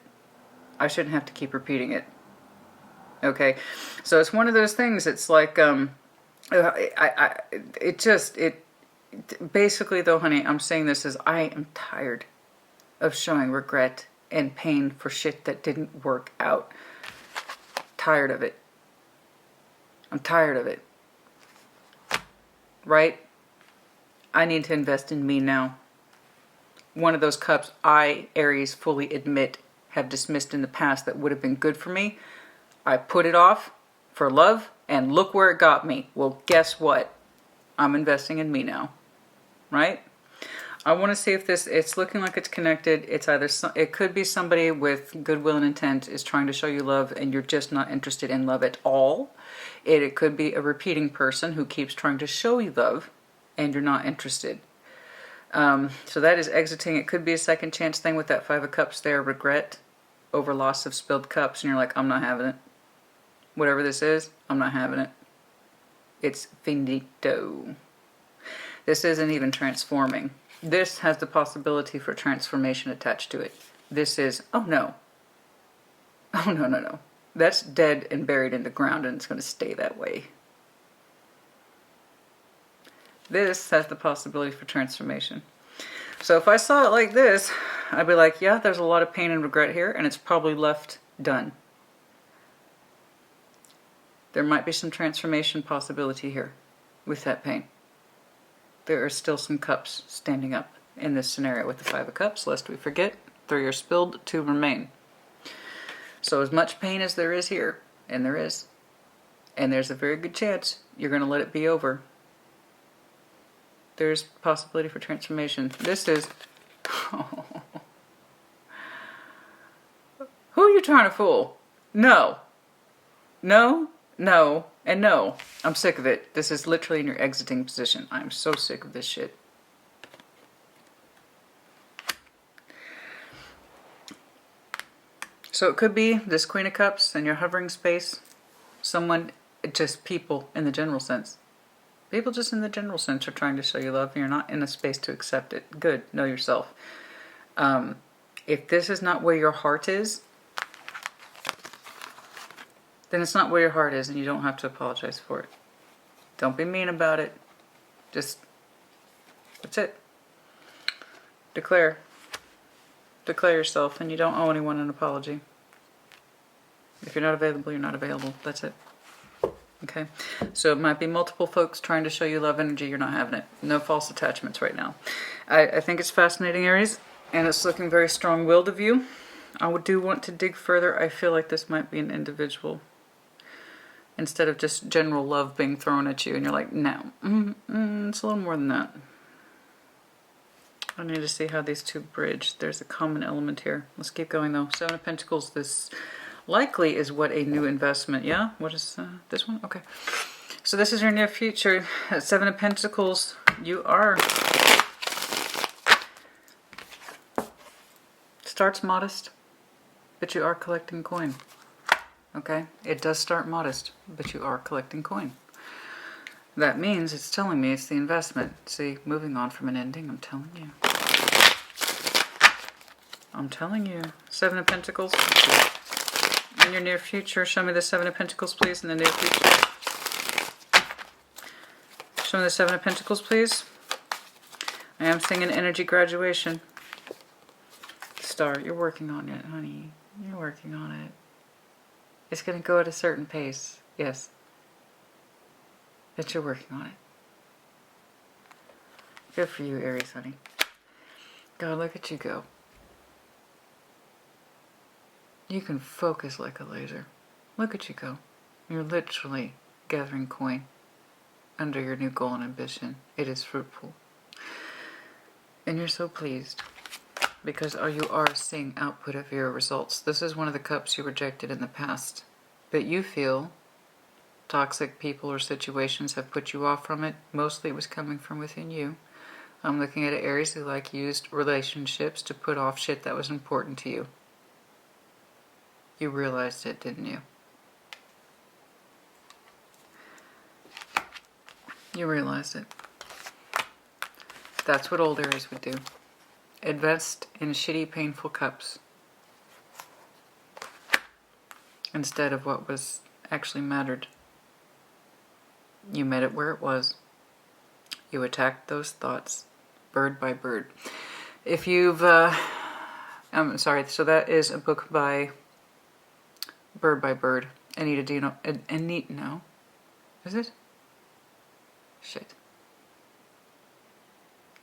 I shouldn't have to keep repeating it. Okay? So it's one of those things. It's like, basically though, honey, I'm saying this as I am tired of showing regret and pain for shit that didn't work out. Tired of it. I'm tired of it. Right? I need to invest in me now. One of those cups I, Aries, fully admit have dismissed in the past that would have been good for me. I put it off for love, and look where it got me. Well, guess what? I'm investing in me now. Right? I want to see if it's looking like it's connected. It's either, it could be somebody with goodwill and intent is trying to show you love and you're just not interested in love at all. It could be a repeating person who keeps trying to show you love and you're not interested. So that is exiting. It could be a second chance thing with that Five of Cups there. Regret over loss of spilled cups. And you're like, I'm not having it. Whatever this is, I'm not having it. It's finito. This isn't even transforming. This has the possibility for transformation attached to it. This is, oh no. Oh no. That's dead and buried in the ground and it's going to stay that way. This has the possibility for transformation. So if I saw it like this, I'd be like, yeah, there's a lot of pain and regret here and it's probably left done. There might be some transformation possibility here with that pain. There are still some cups standing up. in this scenario with the Five of Cups, lest we forget. 3 are spilled, 2 remain. So as much pain as there is here, and there is, and there's a very good chance you're going to let it be over. There's possibility for transformation. This is... Who are you trying to fool? No. No, no, and no. I'm sick of it. This is literally in your exiting position. I'm so sick of this shit. So it could be this Queen of Cups and your hovering space. Someone, just people in the general sense. People just in the general sense are trying to show you love and you're not in a space to accept it. Good. Know yourself. If this is not where your heart is, then it's not where your heart is and you don't have to apologize for it. Don't be mean about it. Just, that's it. Declare. Declare yourself and you don't owe anyone an apology. If you're not available, you're not available. That's it. Okay? So it might be multiple folks trying to show you love energy. You're not having it. No false attachments right now. I think it's fascinating, Aries, and it's looking very strong-willed of you. I do want to dig further. I feel like this might be an individual. Instead of just general love being thrown at you and you're like, no. It's a little more than that. I need to see how these two bridge. There's a common element here. Let's keep going though. 7 of Pentacles. This likely is what a new investment. Yeah? What is this one? Okay. So this is your near future. At 7 of Pentacles, you are... Starts modest, but you are collecting coin. Okay? It does start modest, but you are collecting coin. That means it's telling me it's the investment. See, moving on from an ending, I'm telling you. I'm telling you. 7 of Pentacles. In your near future, show me the 7 of Pentacles, please, in the near future. Show me the 7 of Pentacles, please. I am seeing an energy graduation. Star, you're working on it, honey. You're working on it. It's going to go at a certain pace. Yes. But you're working on it. Good for you, Aries, honey. God, look at you go. You can focus like a laser. Look at you go. You're literally gathering coin under your new goal and ambition. It is fruitful. And you're so pleased because you are seeing output of your results. This is one of the cups you rejected in the past, but you feel toxic people or situations have put you off from it. Mostly it was coming from within you. I'm looking at Aries who used relationships to put off shit that was important to you. You realized it, didn't you? You realized it. That's what old Aries would do. Invest in shitty, painful cups instead of what was actually mattered. You met it where it was. You attacked those thoughts bird by bird. If you've I'm sorry, so that is a book by Bird by Bird. Anita, do you know? Anita, no. Is it? Shit.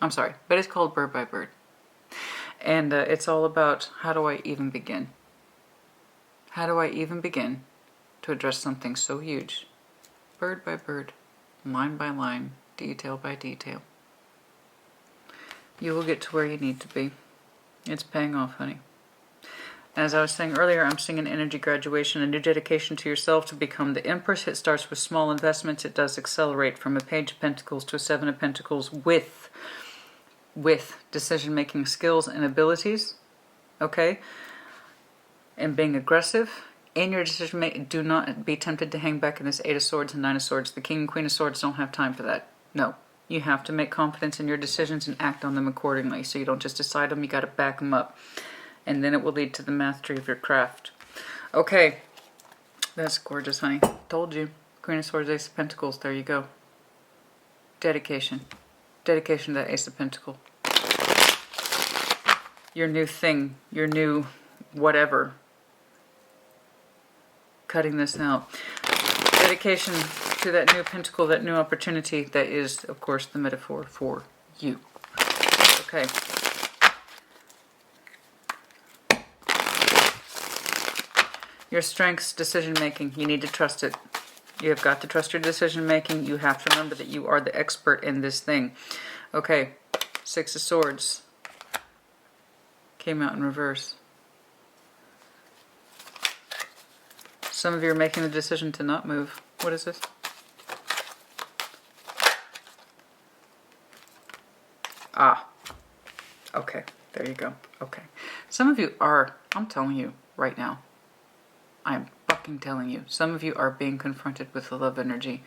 I'm sorry, but it's called Bird by Bird. And it's all about how do I even begin? How do I even begin to address something so huge? Bird by bird, line by line, detail by detail. You will get to where you need to be. It's paying off, honey. As I was saying earlier, I'm seeing an energy graduation, a new dedication to yourself to become the Empress. It starts with small investments. It does accelerate from a Page of Pentacles to a 7 of Pentacles with decision-making skills and abilities. Okay? And being aggressive in your decision making. Do not be tempted to hang back in this 8 of Swords and 9 of Swords. The King and Queen of Swords don't have time for that. No. You have to make confidence in your decisions and act on them accordingly. So you don't just decide them, you got to back them up. And then it will lead to the mastery of your craft. Okay. That's gorgeous, honey. Told you. Queen of Swords, Ace of Pentacles. There you go. Dedication. Dedication to that Ace of Pentacles. Your new thing. Your new whatever. Cutting this out. Dedication to that new pentacle, that new opportunity that is, of course, the metaphor for you. Okay. Your strengths, decision making. You need to trust it. You have got to trust your decision making. You have to remember that you are the expert in this thing. Okay, Six of Swords. Came out in reverse. Some of you are making the decision to not move. What is this? Ah. Okay, there you go. Okay. Some of you are, I'm telling you right now, I'm fucking telling you, some of you are being confronted with the love energy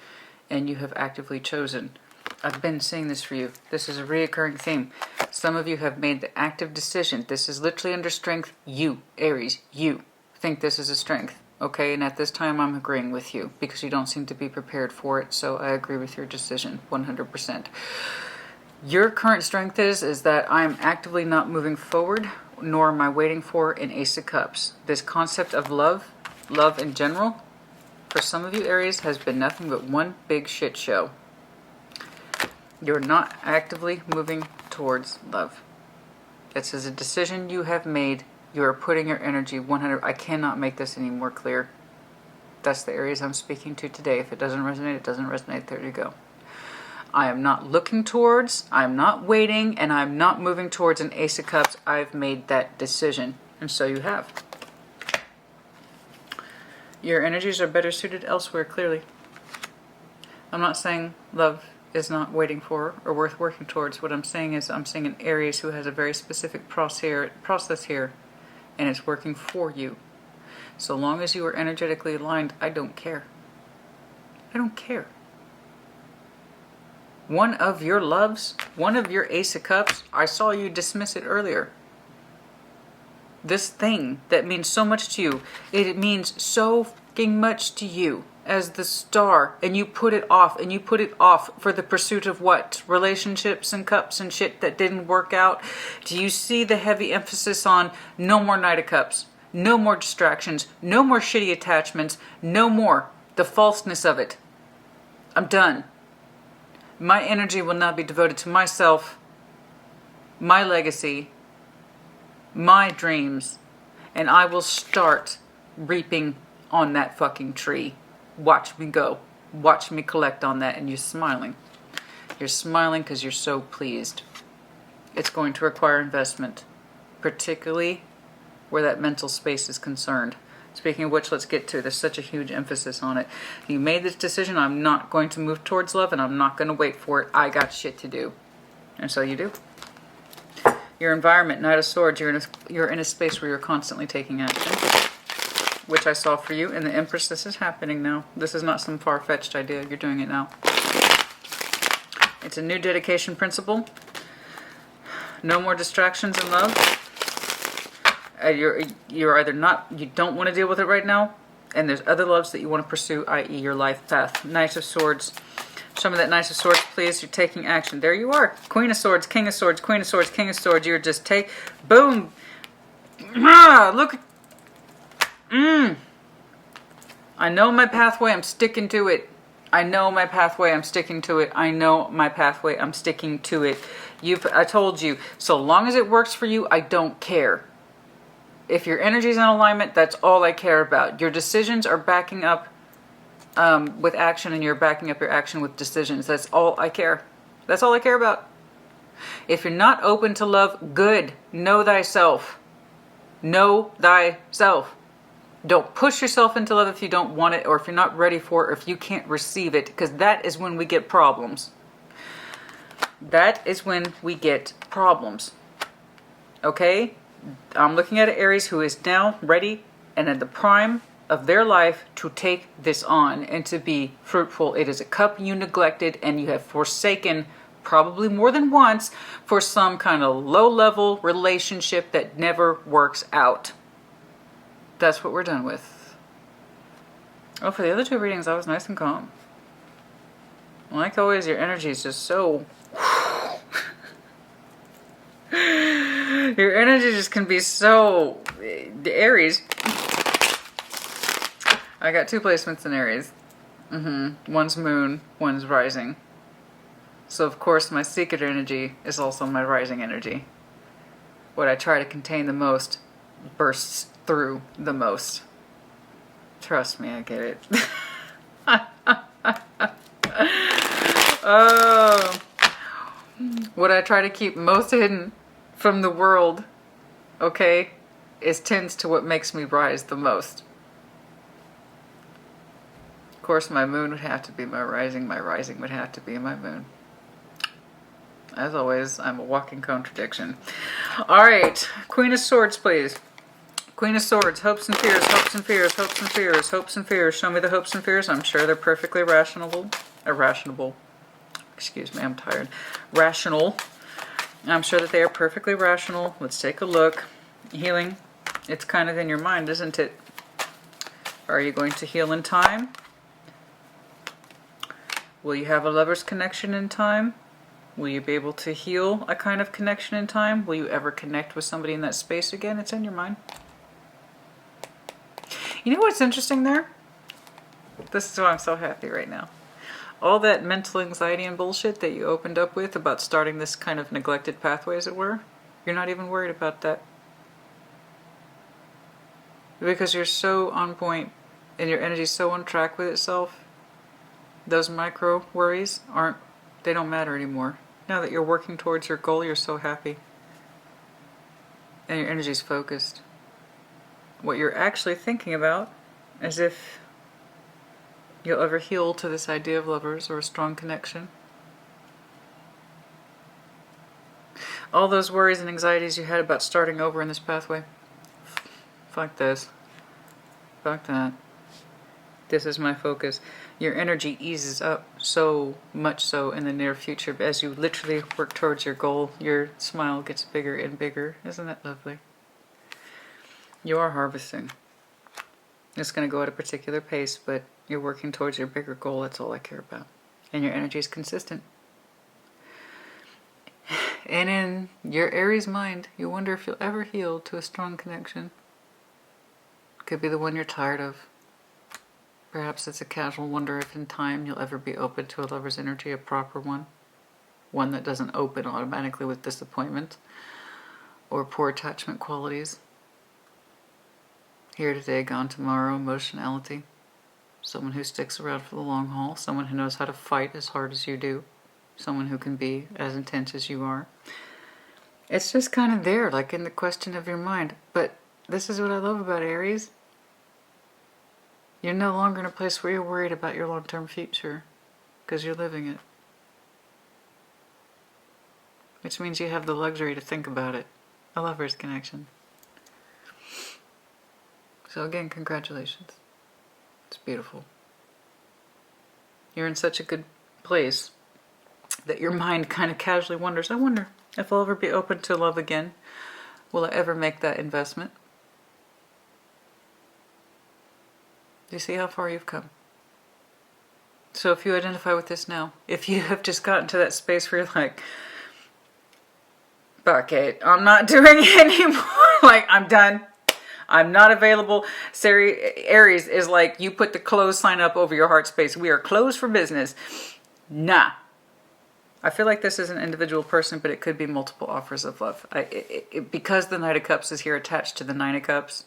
and you have actively chosen. I've been seeing this for you. This is a reoccurring theme. Some of you have made the active decision. This is literally under strength. You, Aries, you think this is a strength. Okay, and at this time I'm agreeing with you because you don't seem to be prepared for it. So I agree with your decision 100%. Your current strength is that I'm actively not moving forward, nor am I waiting for an Ace of Cups. This concept of love in general, for some of you Aries, has been nothing but one big shit show. You're not actively moving towards love. This is a decision you have made. You are putting your energy 100. I cannot make this any more clear. That's the Aries I'm speaking to today. If it doesn't resonate, it doesn't resonate. There you go. I am not looking towards, I'm not waiting, and I'm not moving towards an Ace of Cups. I've made that decision. And so you have. Your energies are better suited elsewhere, clearly. I'm not saying love is not waiting for or worth working towards. What I'm saying is I'm seeing an Aries who has a very specific process here, and it's working for you. So long as you are energetically aligned, I don't care. I don't care. One of your loves, one of your Ace of Cups, I saw you dismiss it earlier. This thing that means so much to you, it means so fucking much to you as the star, and you put it off, and you put it off for the pursuit of what? Relationships and cups and shit that didn't work out. Do you see the heavy emphasis on no more Knight of Cups, no more distractions, no more shitty attachments, no more the falseness of it? I'm done. My energy will now be devoted to myself, my legacy, my dreams, and I will start reaping on that fucking tree. Watch me go. Watch me collect on that. And you're smiling. You're smiling because you're so pleased. It's going to require investment, particularly where that mental space is concerned. Speaking of which, let's get to, there's such a huge emphasis on it. You made this decision, I'm not going to move towards love, and I'm not going to wait for it. I got shit to do. And so you do. Your environment, Knight of Swords, you're in a space where you're constantly taking action, which I saw for you. And the Empress, this is happening now. This is not some far-fetched idea. You're doing it now. It's a new dedication principle. No more distractions in love. You're either not, you don't want to deal with it right now, and there's other loves that you want to pursue, i.e. your life path. Knight of Swords. Show me that Knight of Swords, please. You're taking action. There you are. Queen of Swords, King of Swords, Queen of Swords, King of Swords. You're just boom. Ah, look. I know my pathway. I'm sticking to it. I know my pathway. I'm sticking to it. I know my pathway. I'm sticking to it. I told you. So long as it works for you, I don't care. If your energy's in alignment, that's all I care about. Your decisions are backing up with action, and you're backing up your action with decisions. That's all I care. That's all I care about. If you're not open to love, good. Know thyself. Know thyself. Don't push yourself into love if you don't want it, or if you're not ready for it, or if you can't receive it, because that is when we get problems. That is when we get problems. Okay? I'm looking at an Aries who is now ready and at the prime of their life to take this on and to be fruitful. It is a cup you neglected, and you have forsaken probably more than once for some kind of low-level relationship that never works out. That's what we're done with. Oh, for the other two readings, I was nice and calm. Like always, your energy is just so... Your energy just can be so... The Aries. I got two placements in Aries. One's moon, one's rising. So of course my secret energy is also my rising energy. What I try to contain the most bursts through the most. Trust me, I get it. Oh, what I try to keep most hidden from the world, okay, tends to what makes me rise the most. Of course, my moon would have to be my rising would have to be my moon. As always, I'm a walking contradiction. All right, Queen of Swords, please. Queen of Swords, hopes and fears, hopes and fears, hopes and fears, hopes and fears. Show me the hopes and fears. I'm sure they're perfectly irrational. Excuse me, I'm tired. Rational. I'm sure that they are perfectly rational. Let's take a look. Healing. It's kind of in your mind, isn't it? Are you going to heal in time? Will you have a lover's connection in time? Will you be able to heal a kind of connection in time? Will you ever connect with somebody in that space again? It's in your mind. You know what's interesting there? This is why I'm so happy right now. All that mental anxiety and bullshit that you opened up with about starting this kind of neglected pathway, as it were, you're not even worried about that. Because you're so on point and your energy's so on track with itself, those micro worries they don't matter anymore. Now that you're working towards your goal, you're so happy. And your energy's focused. What you're actually thinking about is if you'll ever heal to this idea of lovers or a strong connection. All those worries and anxieties you had about starting over in this pathway. Fuck this. Fuck that. This is my focus. Your energy eases up so much so in the near future. As you literally work towards your goal, your smile gets bigger and bigger. Isn't that lovely? You are harvesting. It's going to go at a particular pace, but you're working towards your bigger goal. That's all I care about. And your energy is consistent. And in your Aries mind, you wonder if you'll ever heal to a strong connection. Could be the one you're tired of. Perhaps it's a casual wonder if in time you'll ever be open to a lover's energy, a proper one. One that doesn't open automatically with disappointment or poor attachment qualities. Here today, gone tomorrow, emotionality. Someone who sticks around for the long haul. Someone who knows how to fight as hard as you do. Someone who can be as intense as you are. It's just kind of there, like in the question of your mind. But this is what I love about Aries. You're no longer in a place where you're worried about your long-term future, because you're living it. Which means you have the luxury to think about it. A lover's connection. So again, congratulations. It's beautiful. You're in such a good place that your mind kind of casually wonders, I wonder if I'll ever be open to love again. Will I ever make that investment? Do you see how far you've come? So if you identify with this now, if you have just gotten to that space where you're like, fuck it, I'm not doing it anymore. Like, I'm done. I'm not available. Aries is like, you put the closed sign up over your heart space. We are closed for business. Nah. I feel like this is an individual person, but it could be multiple offers of love. Because the Knight of Cups is here attached to the Nine of Cups,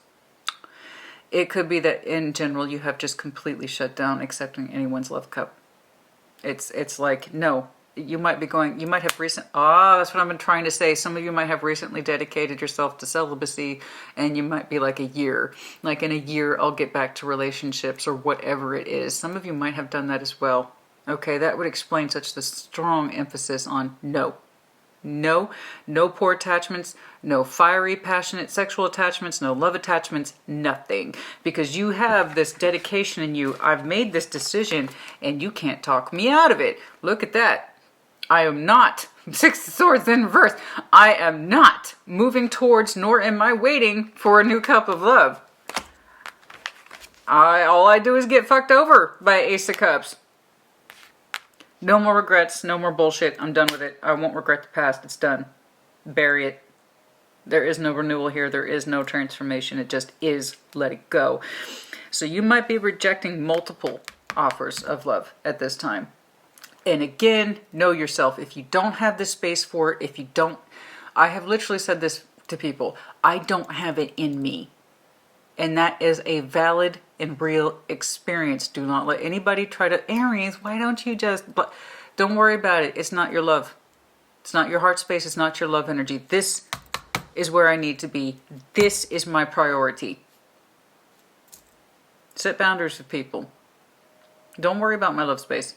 it could be that in general you have just completely shut down accepting anyone's love cup. It's like, no. You might be going, you might have that's what I've been trying to say. Some of you might have recently dedicated yourself to celibacy, and you might be like a year. Like in a year, I'll get back to relationships or whatever it is. Some of you might have done that as well. Okay, that would explain such the strong emphasis on no. No poor attachments, no fiery, passionate sexual attachments, no love attachments, nothing. Because you have this dedication in you. I've made this decision, and you can't talk me out of it. Look at that. I am not, Six of Swords in reverse, I am not moving towards, nor am I waiting for a new cup of love. All I do is get fucked over by Ace of Cups. No more regrets, no more bullshit. I'm done with it. I won't regret the past. It's done. Bury it. There is no renewal here. There is no transformation. It just is. Let it go. So you might be rejecting multiple offers of love at this time. And again, know yourself. If you don't have the space for it, I have literally said this to people, I don't have it in me And that is a valid and real experience. Do not let anybody try to, Aries, why don't you just, but don't worry about it. It's not your love. It's not your heart space. It's not your love energy. This is where I need to be. This is my priority. Set boundaries with people. Don't worry about my love space.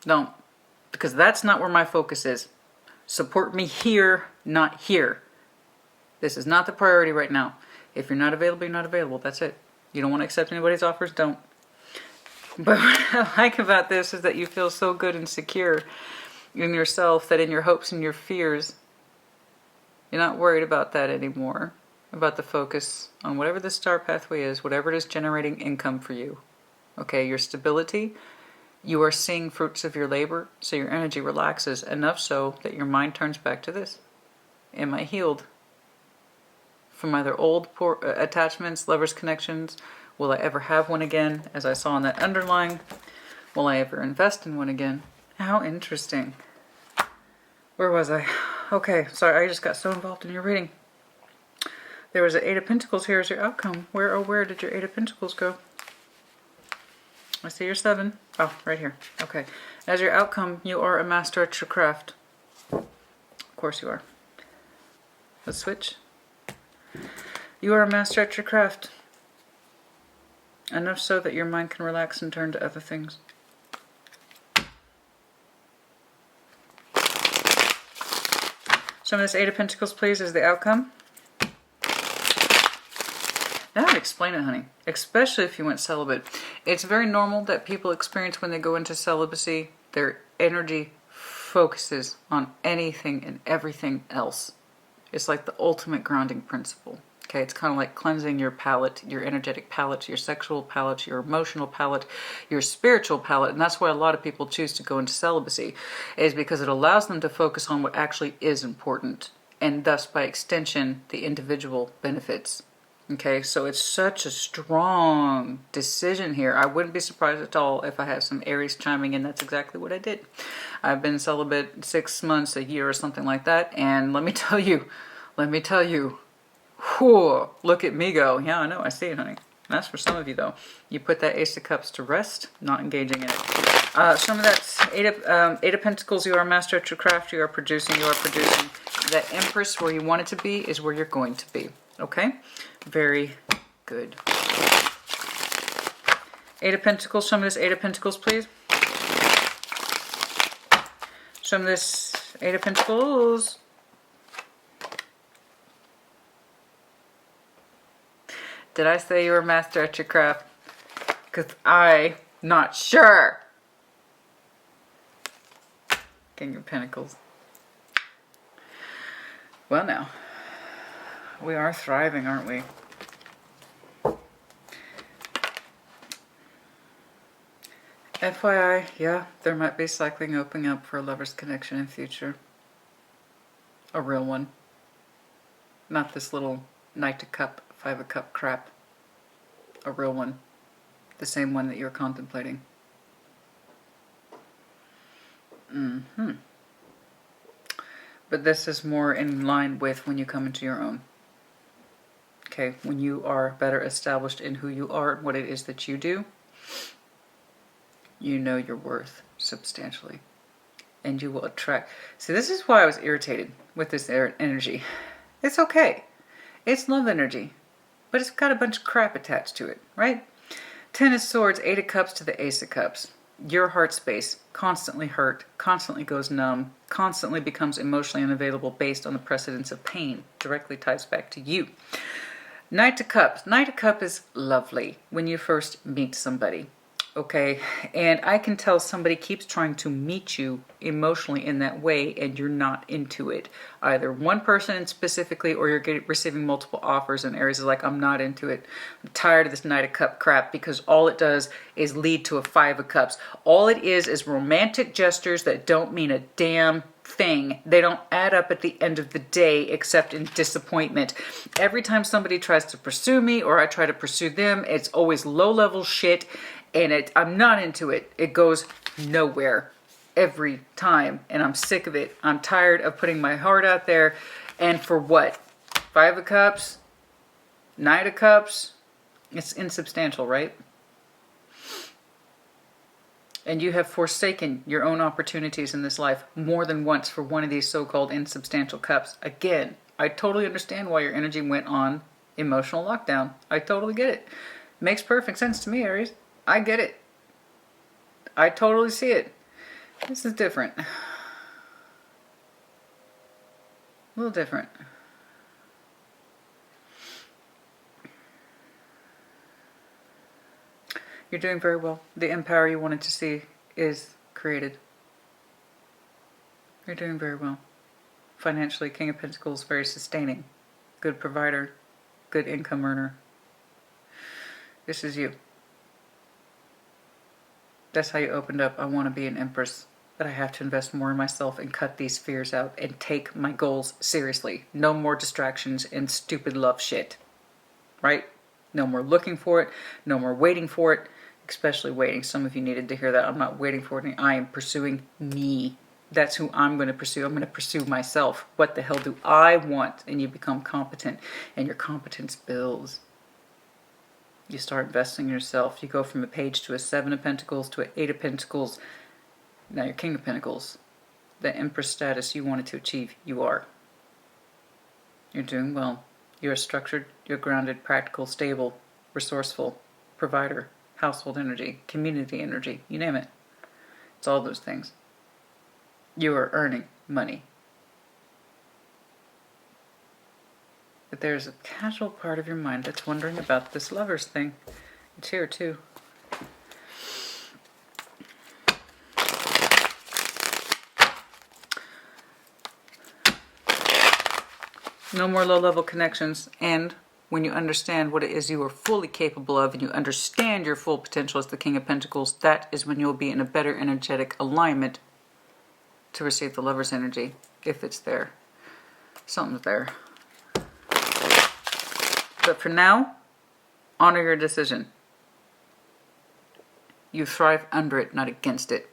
Don't. Because that's not where my focus is. Support me here, not here. This is not the priority right now. If you're not available, you're not available. That's it. You don't want to accept anybody's offers? Don't. But what I like about this is that you feel so good and secure in yourself that in your hopes and your fears, you're not worried about that anymore. About the focus on whatever the star pathway is, whatever it is generating income for you. Okay, your stability, you are seeing fruits of your labor, so your energy relaxes enough so that your mind turns back to this. Am I healed from either old poor attachments, lovers' connections? Will I ever have one again? As I saw in that underlying, will I ever invest in one again? How interesting. Where was I? Okay, sorry, I just got so involved in your reading. There was an Eight of Pentacles here as your outcome. Where, oh, where did your Eight of Pentacles go? I see your 7. Oh, right here. Okay. As your outcome, you are a master at your craft. Of course you are. Let's switch. You are a master at your craft. Enough so that your mind can relax and turn to other things. Some of this Eight of Pentacles, please, is the outcome. Now I explain it, honey. Especially if you went celibate. It's very normal that people experience when they go into celibacy, their energy focuses on anything and everything else. It's like the ultimate grounding principle. Okay, it's kind of like cleansing your palate, your energetic palate, your sexual palate, your emotional palate, your spiritual palate. And that's why a lot of people choose to go into celibacy, is because it allows them to focus on what actually is important. And thus, by extension, the individual benefits. Okay, so it's such a strong decision here. I wouldn't be surprised at all if I have some Aries chiming in. That's exactly what I did. I've been celibate 6 months, a year, or something like that. And let me tell you, whew, look at me go. Yeah, I know, I see it, honey. That's for some of you, though. You put that Ace of Cups to rest, not engaging in it. Some of that Eight of Pentacles, you are a master at your craft. You are producing. That Empress, where you want it to be, is where you're going to be. Okay? Very good. Eight of Pentacles. Some of this Eight of Pentacles, please. Some of this Eight of Pentacles. Did I say you were a master at your craft? Because I'm not sure. King of Pentacles. Well, now. We are thriving, aren't we? FYI, yeah, there might be cycling opening up for a lover's connection in future. A real one. Not this little Knight of Cup, Five of Cup crap. A real one. The same one that you're contemplating. But this is more in line with when you come into your own. Okay, when you are better established in who you are and what it is that you do, you know your worth substantially. And you will attract. See, this is why I was irritated with this energy. It's okay. It's love energy. But it's got a bunch of crap attached to it, right? 10 of Swords, 8 of Cups to the Ace of Cups. Your heart space constantly hurt, constantly goes numb, constantly becomes emotionally unavailable based on the precedence of pain. Directly ties back to you. Knight of Cups. Knight of Cups is lovely when you first meet somebody. Okay, and I can tell somebody keeps trying to meet you emotionally in that way and you're not into it. Either one person specifically or you're receiving multiple offers and Aries is like, I'm not into it. I'm tired of this Knight of Cup crap because all it does is lead to a Five of Cups. All it is romantic gestures that don't mean a damn thing. They don't add up at the end of the day except in disappointment. Every time somebody tries to pursue me or I try to pursue them, it's always low-level shit. And I'm not into it. It goes nowhere every time. And I'm sick of it. I'm tired of putting my heart out there. And for what? Five of Cups? Knight of Cups, it's insubstantial, right? And you have forsaken your own opportunities in this life more than once for one of these so-called insubstantial cups. Again, I totally understand why your energy went on emotional lockdown. I totally get it. Makes perfect sense to me, Aries. I get it. I totally see it. This is different. A little different. You're doing very well. The empire you wanted to see is created. You're doing very well. Financially, King of Pentacles, very sustaining. Good provider. Good income earner. This is you. That's how you opened up. I want to be an empress. But I have to invest more in myself and cut these fears out and take my goals seriously. No more distractions and stupid love shit. Right? No more looking for it. No more waiting for it. Especially waiting. Some of you needed to hear that. I'm not waiting for it. I am pursuing me. That's who I'm going to pursue. I'm going to pursue myself. What the hell do I want? And you become competent. And your competence builds. You start investing in yourself. You go from a page to a 7 of Pentacles to an 8 of Pentacles. Now you're King of Pentacles. The Empress status you wanted to achieve, you are. You're doing well. You're structured, you're grounded, practical, stable, resourceful, provider, household energy, community energy, you name it. It's all those things. You are earning money. But there's a casual part of your mind that's wondering about this lovers thing. It's here too. No more low-level connections, and when you understand what it is you are fully capable of and you understand your full potential as the King of Pentacles, that is when you'll be in a better energetic alignment to receive the lover's energy, if it's there. Something's there. But for now, honor your decision. You thrive under it, not against it.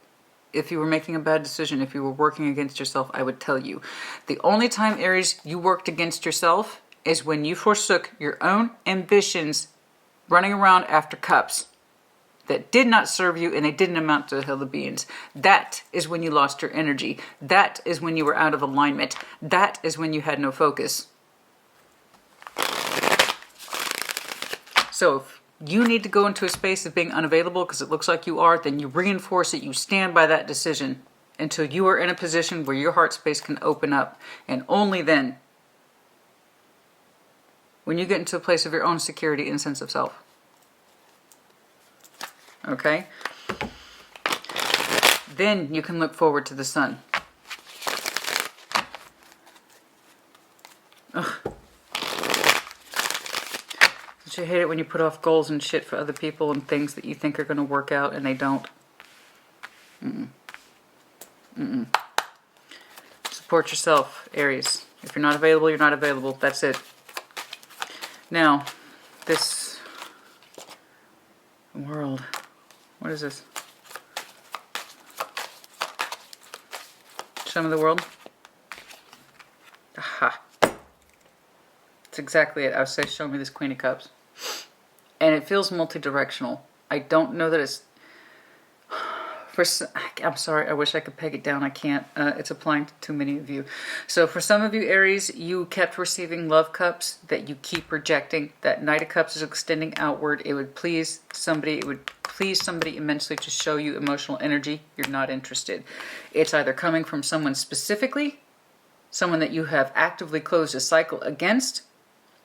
If you were making a bad decision, if you were working against yourself, I would tell you. The only time, Aries, you worked against yourself is when you forsook your own ambitions running around after cups that did not serve you and they didn't amount to a hill of beans. That is when you lost your energy. That is when you were out of alignment. That is when you had no focus. So if you need to go into a space of being unavailable because it looks like you are, then you reinforce it. You stand by that decision until you are in a position where your heart space can open up. And only then, when you get into a place of your own security and sense of self. Okay? Then you can look forward to the sun. Ugh. Don't you hate it when you put off goals and shit for other people and things that you think are going to work out and they don't? Support yourself, Aries. If you're not available, you're not available. That's it. Now, this world. What is this? Show me the world. Aha. That's exactly it. I would say show me this Queen of Cups. And it feels multi-directional. I don't know that it's... I'm sorry, I wish I could peg it down. I can't. It's applying to too many of you. So for some of you, Aries, you kept receiving love cups that you keep rejecting. That Knight of Cups is extending outward. It would please somebody. It would please somebody immensely to show you emotional energy. You're not interested. It's either coming from someone specifically, someone that you have actively closed a cycle against,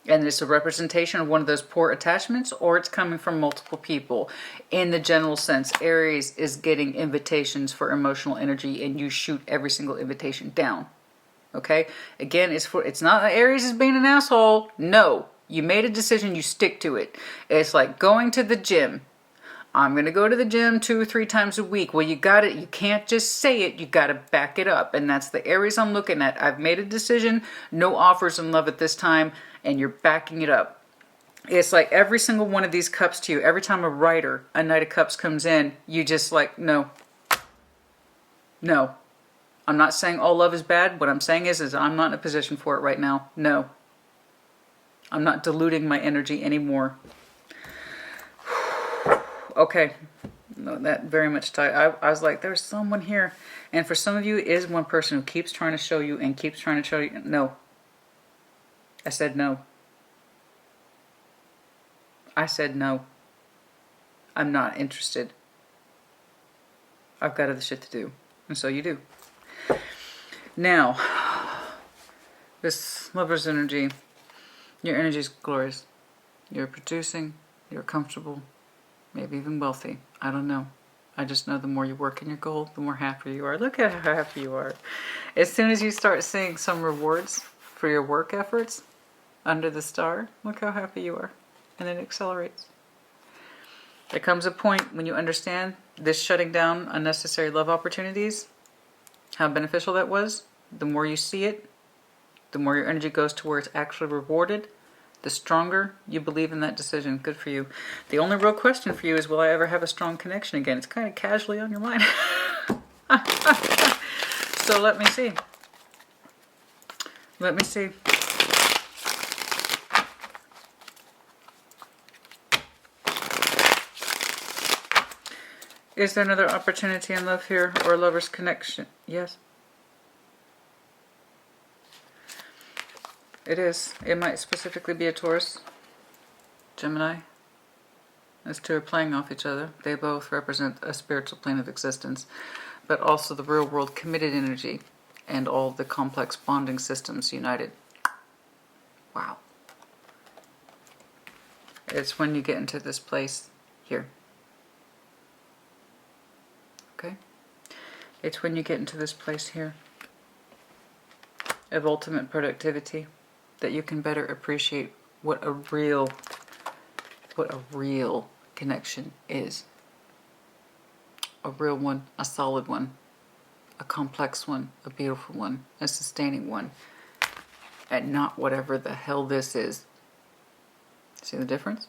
and it's a representation of one of those poor attachments, or it's coming from multiple people. In the general sense, Aries is getting invitations for emotional energy, and you shoot every single invitation down. Okay? Again, it's not that Aries is being an asshole. No. You made a decision, you stick to it. It's like going to the gym. I'm going to go to the gym 2 or 3 times a week. Well, you got it. You can't just say it. You got to back it up. And that's the Aries I'm looking at. I've made a decision. No offers in love at this time. And you're backing it up. It's like every single one of these cups to you. Every time a writer, a Knight of Cups comes in, you just like, no. No. I'm not saying all love is bad. What I'm saying is I'm not in a position for it right now. No. I'm not diluting my energy anymore. Okay. No, that very much tight. I was like, there's someone here. And for some of you, it is one person who keeps trying to show you and keeps trying to show you. No. I said no. I said no. I'm not interested. I've got other shit to do. And so you do. Now, this lover's energy, your energy is glorious. You're producing, you're comfortable, maybe even wealthy. I don't know. I just know the more you work in your goal, the more happy you are. Look at how happy you are. As soon as you start seeing some rewards for your work efforts under the star, look how happy you are. And it accelerates. There comes a point when you understand this shutting down unnecessary love opportunities, how beneficial that was. The more you see it, the more your energy goes to where it's actually rewarded, the stronger you believe in that decision. Good for you. The only real question for you is, will I ever have a strong connection again? It's kind of casually on your mind. So let me see. Let me see. Is there another opportunity in love here, or a lover's connection? Yes. It is. It might specifically be a Taurus, Gemini. Those two are playing off each other. They both represent a spiritual plane of existence, but also the real world committed energy and all the complex bonding systems united. Wow. It's when you get into this place here. Okay? It's when you get into this place here of ultimate productivity that you can better appreciate what a real connection is. A real one, a solid one, a complex one, a beautiful one, a sustaining one, and not whatever the hell this is. See the difference?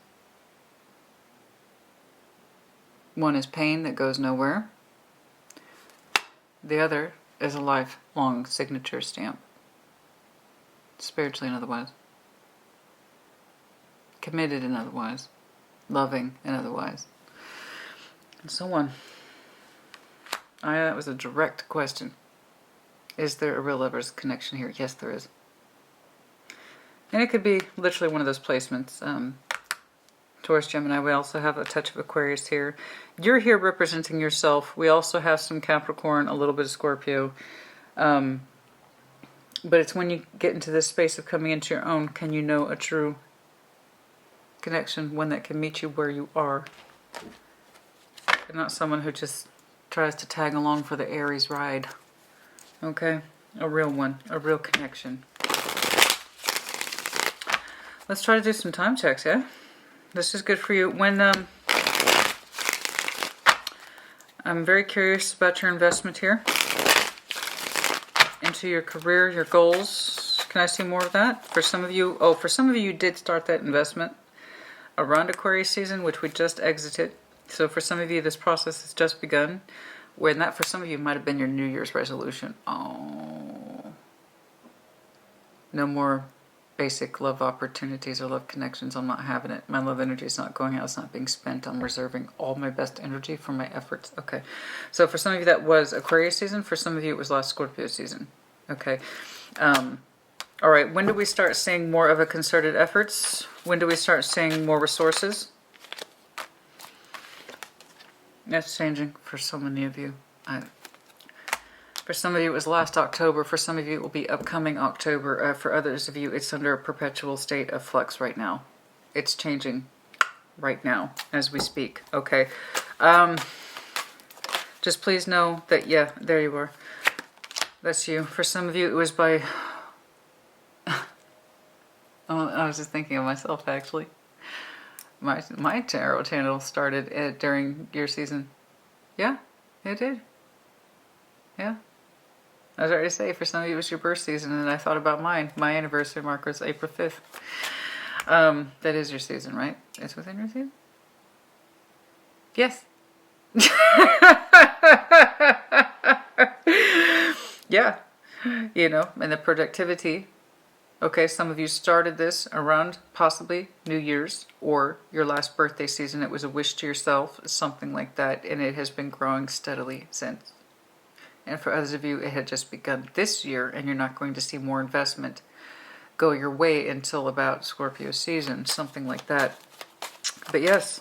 One is pain that goes nowhere. The other is a lifelong signature stamp. Spiritually and otherwise. Committed and otherwise. Loving and otherwise. And so on. That was a direct question. Is there a real lover's connection here? Yes, there is. And it could be literally one of those placements. Taurus, Gemini. We also have a touch of Aquarius here. You're here representing yourself. We also have some Capricorn, a little bit of Scorpio. But it's when you get into this space of coming into your own, can you know a true connection, one that can meet you where you are. And not someone who just tries to tag along for the Aries ride. Okay? A real one. A real connection. Let's try to do some time checks, yeah? This is good for you. When, I'm very curious about your investment here. Into your career, your goals. Can I see more of that? For some of you, you did start that investment around Aquarius season, which we just exited. So for some of you, this process has just begun. When that, for some of you, might have been your New Year's resolution. Oh. No more basic love opportunities or love connections. I'm not having it. My love energy is not going out. It's not being spent. I'm reserving all my best energy for my efforts. Okay. So for some of you, that was Aquarius season. For some of you, it was last Scorpio season. Okay. All right. When do we start seeing more of a concerted efforts? When do we start seeing more resources? That's changing for so many of you. For some of you, it was last October. For some of you, it will be upcoming October. For others of you, it's under a perpetual state of flux right now. It's changing right now as we speak. Okay. Just please know that, yeah, there you are. That's you. For some of you, it was by... I was just thinking of myself, actually. My tarot channel started during your season. Yeah, it did. Yeah. I was ready to say, for some of you, it was your birth season, and I thought about mine. My anniversary marker is April 5th. That is your season, right? It's within your season? Yes. Yeah. You know, and the productivity Okay, some of you started this around possibly New Year's or your last birthday season. It was a wish to yourself, something like that, and it has been growing steadily since. And for others of you, it had just begun this year, and you're not going to see more investment go your way until about Scorpio season, something like that. But yes,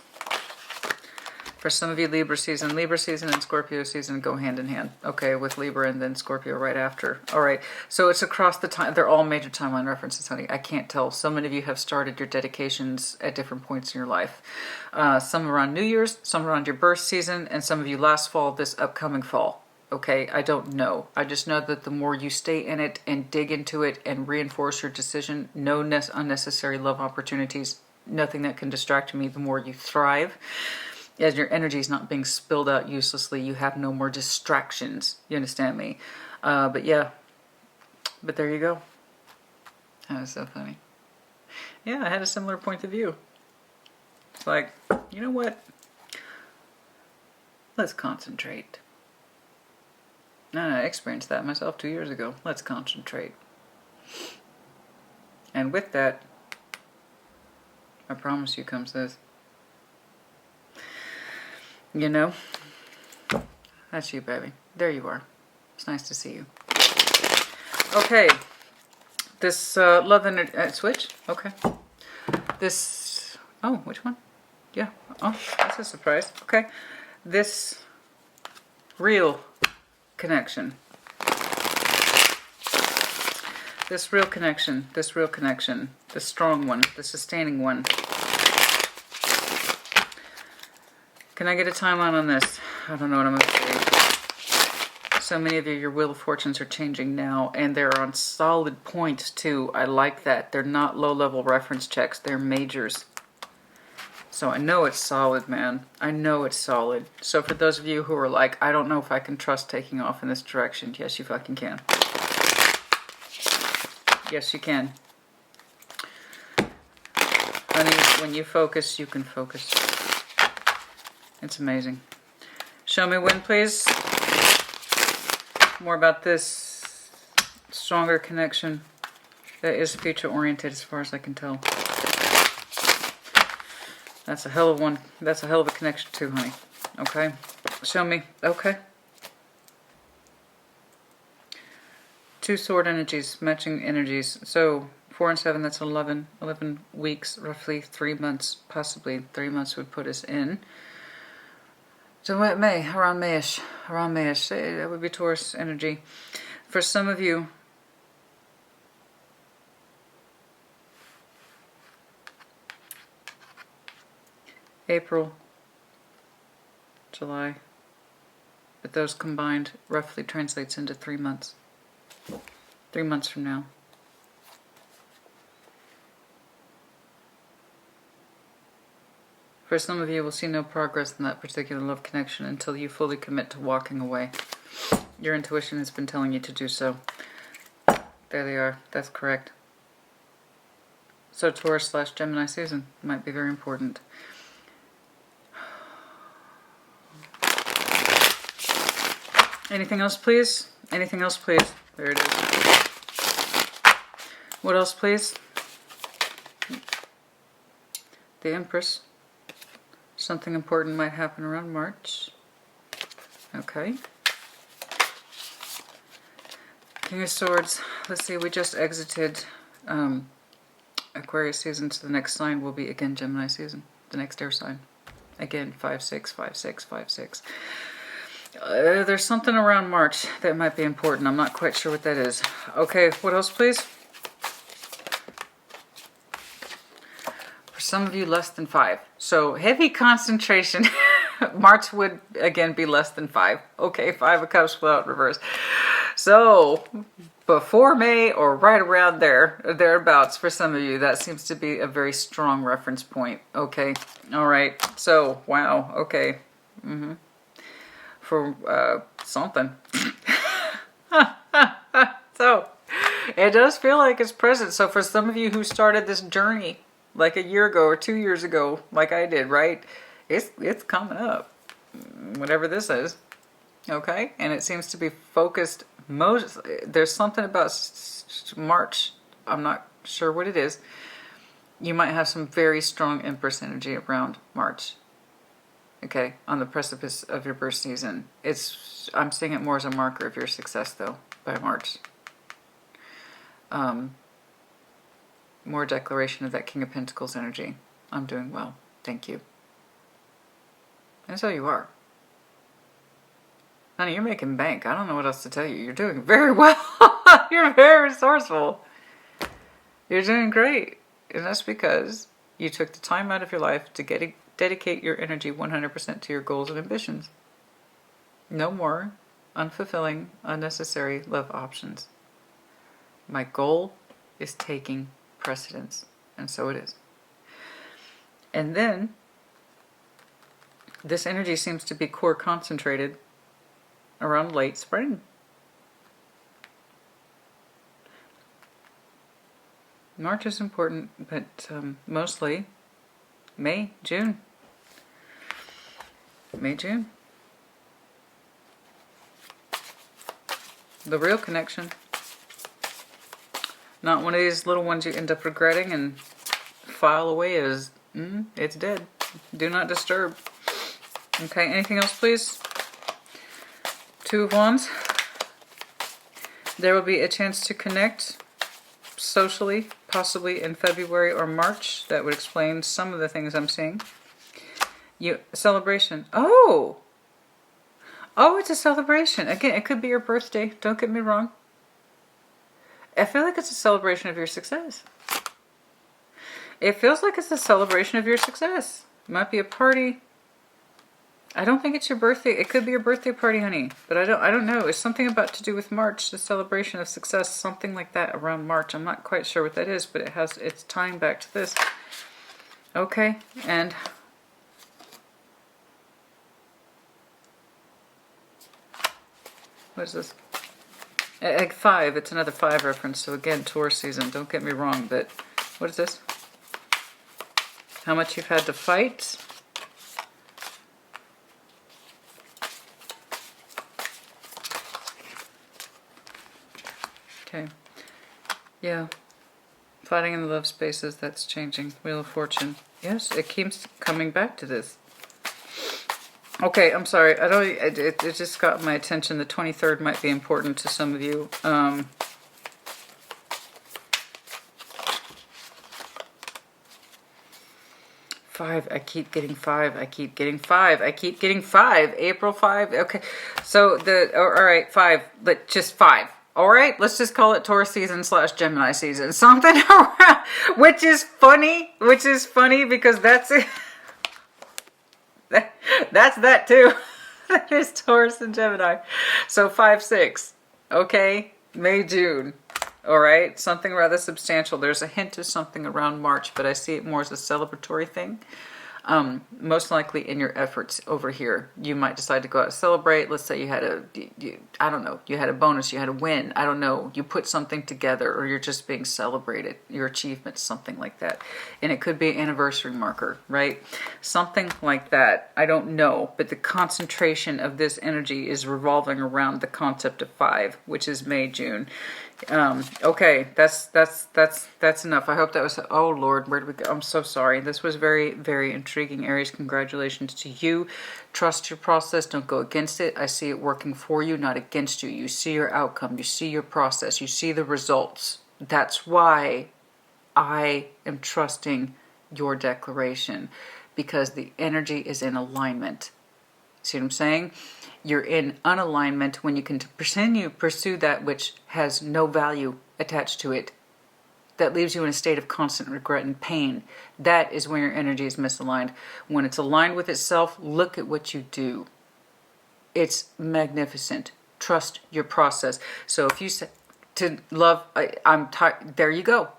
for some of you, Libra season and Scorpio season go hand in hand. Okay, with Libra and then Scorpio right after. All right, so it's across the time. They're all major timeline references, honey. I can't tell. So many of you have started your dedications at different points in your life. Some around New Year's, some around your birth season, and some of you last fall, this upcoming fall. Okay, I don't know. I just know that the more you stay in it and dig into it and reinforce your decision, no unnecessary love opportunities, nothing that can distract me, the more you thrive. As your energy is not being spilled out uselessly, you have no more distractions. You understand me? But yeah, but there you go. That was so funny. Yeah, I had a similar point of view. It's like, you know what? Let's concentrate. I experienced that myself 2 years ago. Let's concentrate. And with that, I promise you comes this. You know, that's you, baby. There you are. It's nice to see you. Okay, this love energy switch. Okay, this. Oh, which one? Yeah. Oh, that's a surprise. Okay, this real connection. This real connection. This real connection. The strong one. The sustaining one. Can I get a timeline on this? I don't know what I'm going to say. So many of you, your wheel of fortunes are changing now, and they're on solid points too. I like that. They're not low-level reference checks. They're majors. So I know it's solid, man. I know it's solid. So for those of you who are like, I don't know if I can trust taking off in this direction. Yes, you fucking can. Yes, you can. Honey, when you focus, you can focus. It's amazing. Show me when, please. More about this stronger connection that is future-oriented as far as I can tell. That's a hell of one. That's a hell of a connection too, honey. Okay? Show me. Okay. Two sword energies, matching energies. So 4 and 7, that's 11. 11 weeks, roughly 3 months, possibly 3 months would put us in. So May, around Mayish, that would be Taurus energy. For some of you, April, July, but those combined roughly translates into 3 months. 3 months from now. For some of you, we'll see no progress in that particular love connection until you fully commit to walking away. Your intuition has been telling you to do so. There they are. That's correct. So Taurus/Gemini season might be very important. Anything else, please? Anything else, please? There it is. What else, please? The Empress. Something important might happen around March. Okay. King of Swords. Let's see, we just exited Aquarius season, so the next sign will be again Gemini season. The next air sign. Again, 5-6, 5-6, 5-6. There's something around March that might be important. I'm not quite sure what that is. Okay, what else, please? For some of you, less than 5. So heavy concentration. March would again be less than 5. Okay, 5 of Cups without reverse. So before May or right around there, thereabouts for some of you, that seems to be a very strong reference point. Okay, all right. So wow. Okay. For something. So it does feel like it's present. So for some of you who started this journey like a year ago or 2 years ago, like I did, right? It's coming up, whatever this is. Okay, and it seems to be focused most. There's something about March. I'm not sure what it is. You might have some very strong Empress energy around March. Okay, on the precipice of your birth season. I'm seeing it more as a marker of your success, though, by March. More declaration of that King of Pentacles energy. I'm doing well. Thank you. And so you are. Honey, you're making bank. I don't know what else to tell you. You're doing very well. You're very resourceful. You're doing great. And that's because you took the time out of your life to dedicate your energy 100% to your goals and ambitions. No more unfulfilling, unnecessary love options. My goal is taking precedence. And so it is. And then, this energy seems to be core concentrated around late spring. March is important, but mostly May, June. May, June. The real connection. Not one of these little ones you end up regretting and file away as, it's dead. Do not disturb. Okay, anything else, please? Two of Wands. There will be a chance to connect socially, possibly in February or March. That would explain some of the things I'm seeing. Celebration. Oh, it's a celebration. Again, it could be your birthday. Don't get me wrong. I feel like it's a celebration of your success. It feels like it's a celebration of your success. Might be a party. I don't think it's your birthday. It could be your birthday party, honey. But I don't know. It's something about to do with March, the celebration of success, something like that around March. I'm not quite sure what that is, but it's tying back to this. Okay, and what is this? Egg 5. It's another 5 reference. So again, Taurus season. Don't get me wrong, but what is this? How much you've had to fight? Okay. Yeah. Fighting in the love spaces, that's changing. Wheel of Fortune. Yes, it keeps coming back to this. Okay, I'm sorry. It just got my attention. The 23rd might be important to some of you. 5. I keep getting 5. I keep getting 5. I keep getting 5. April 5. Okay. So all right, 5. But just 5. All right, let's just call it Taurus season / Gemini season. Something around, which is funny because that's it. That's that too. There's Taurus and Gemini. So 5, 6. Okay, May, June. All right, something rather substantial. There's a hint of something around March, but I see it more as a celebratory thing. Most likely in your efforts over here, you might decide to go out and celebrate. Let's say you had I don't know, you had a bonus, you had a win. I don't know, you put something together, or you're just being celebrated, your achievements, something like that. And it could be an anniversary marker, right? Something like that. I don't know, but the concentration of this energy is revolving around the concept of 5, which is May, June. Okay, that's enough. I hope that was, oh Lord, where did we go? I'm so sorry. This was very, very intriguing, Aries. Congratulations to you. Trust your process. Don't go against it. I see it working for you, not against you. You see your outcome. You see your process. You see the results. That's why I am trusting your declaration, because the energy is in alignment. See what I'm saying? You're in unalignment when you continue to pursue that which has no value attached to it. That leaves you in a state of constant regret and pain. That is when your energy is misaligned. When it's aligned with itself, look at what you do. It's magnificent. Trust your process. So if you say to love, I'm tired, there you go.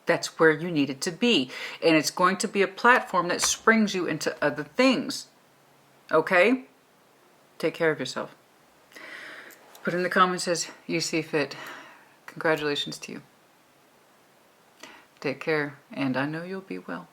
That's where you need it to be. And it's going to be a platform that springs you into other things. Okay? Take care of yourself. Put in the comments as you see fit. Congratulations to you. Take care, and I know you'll be well.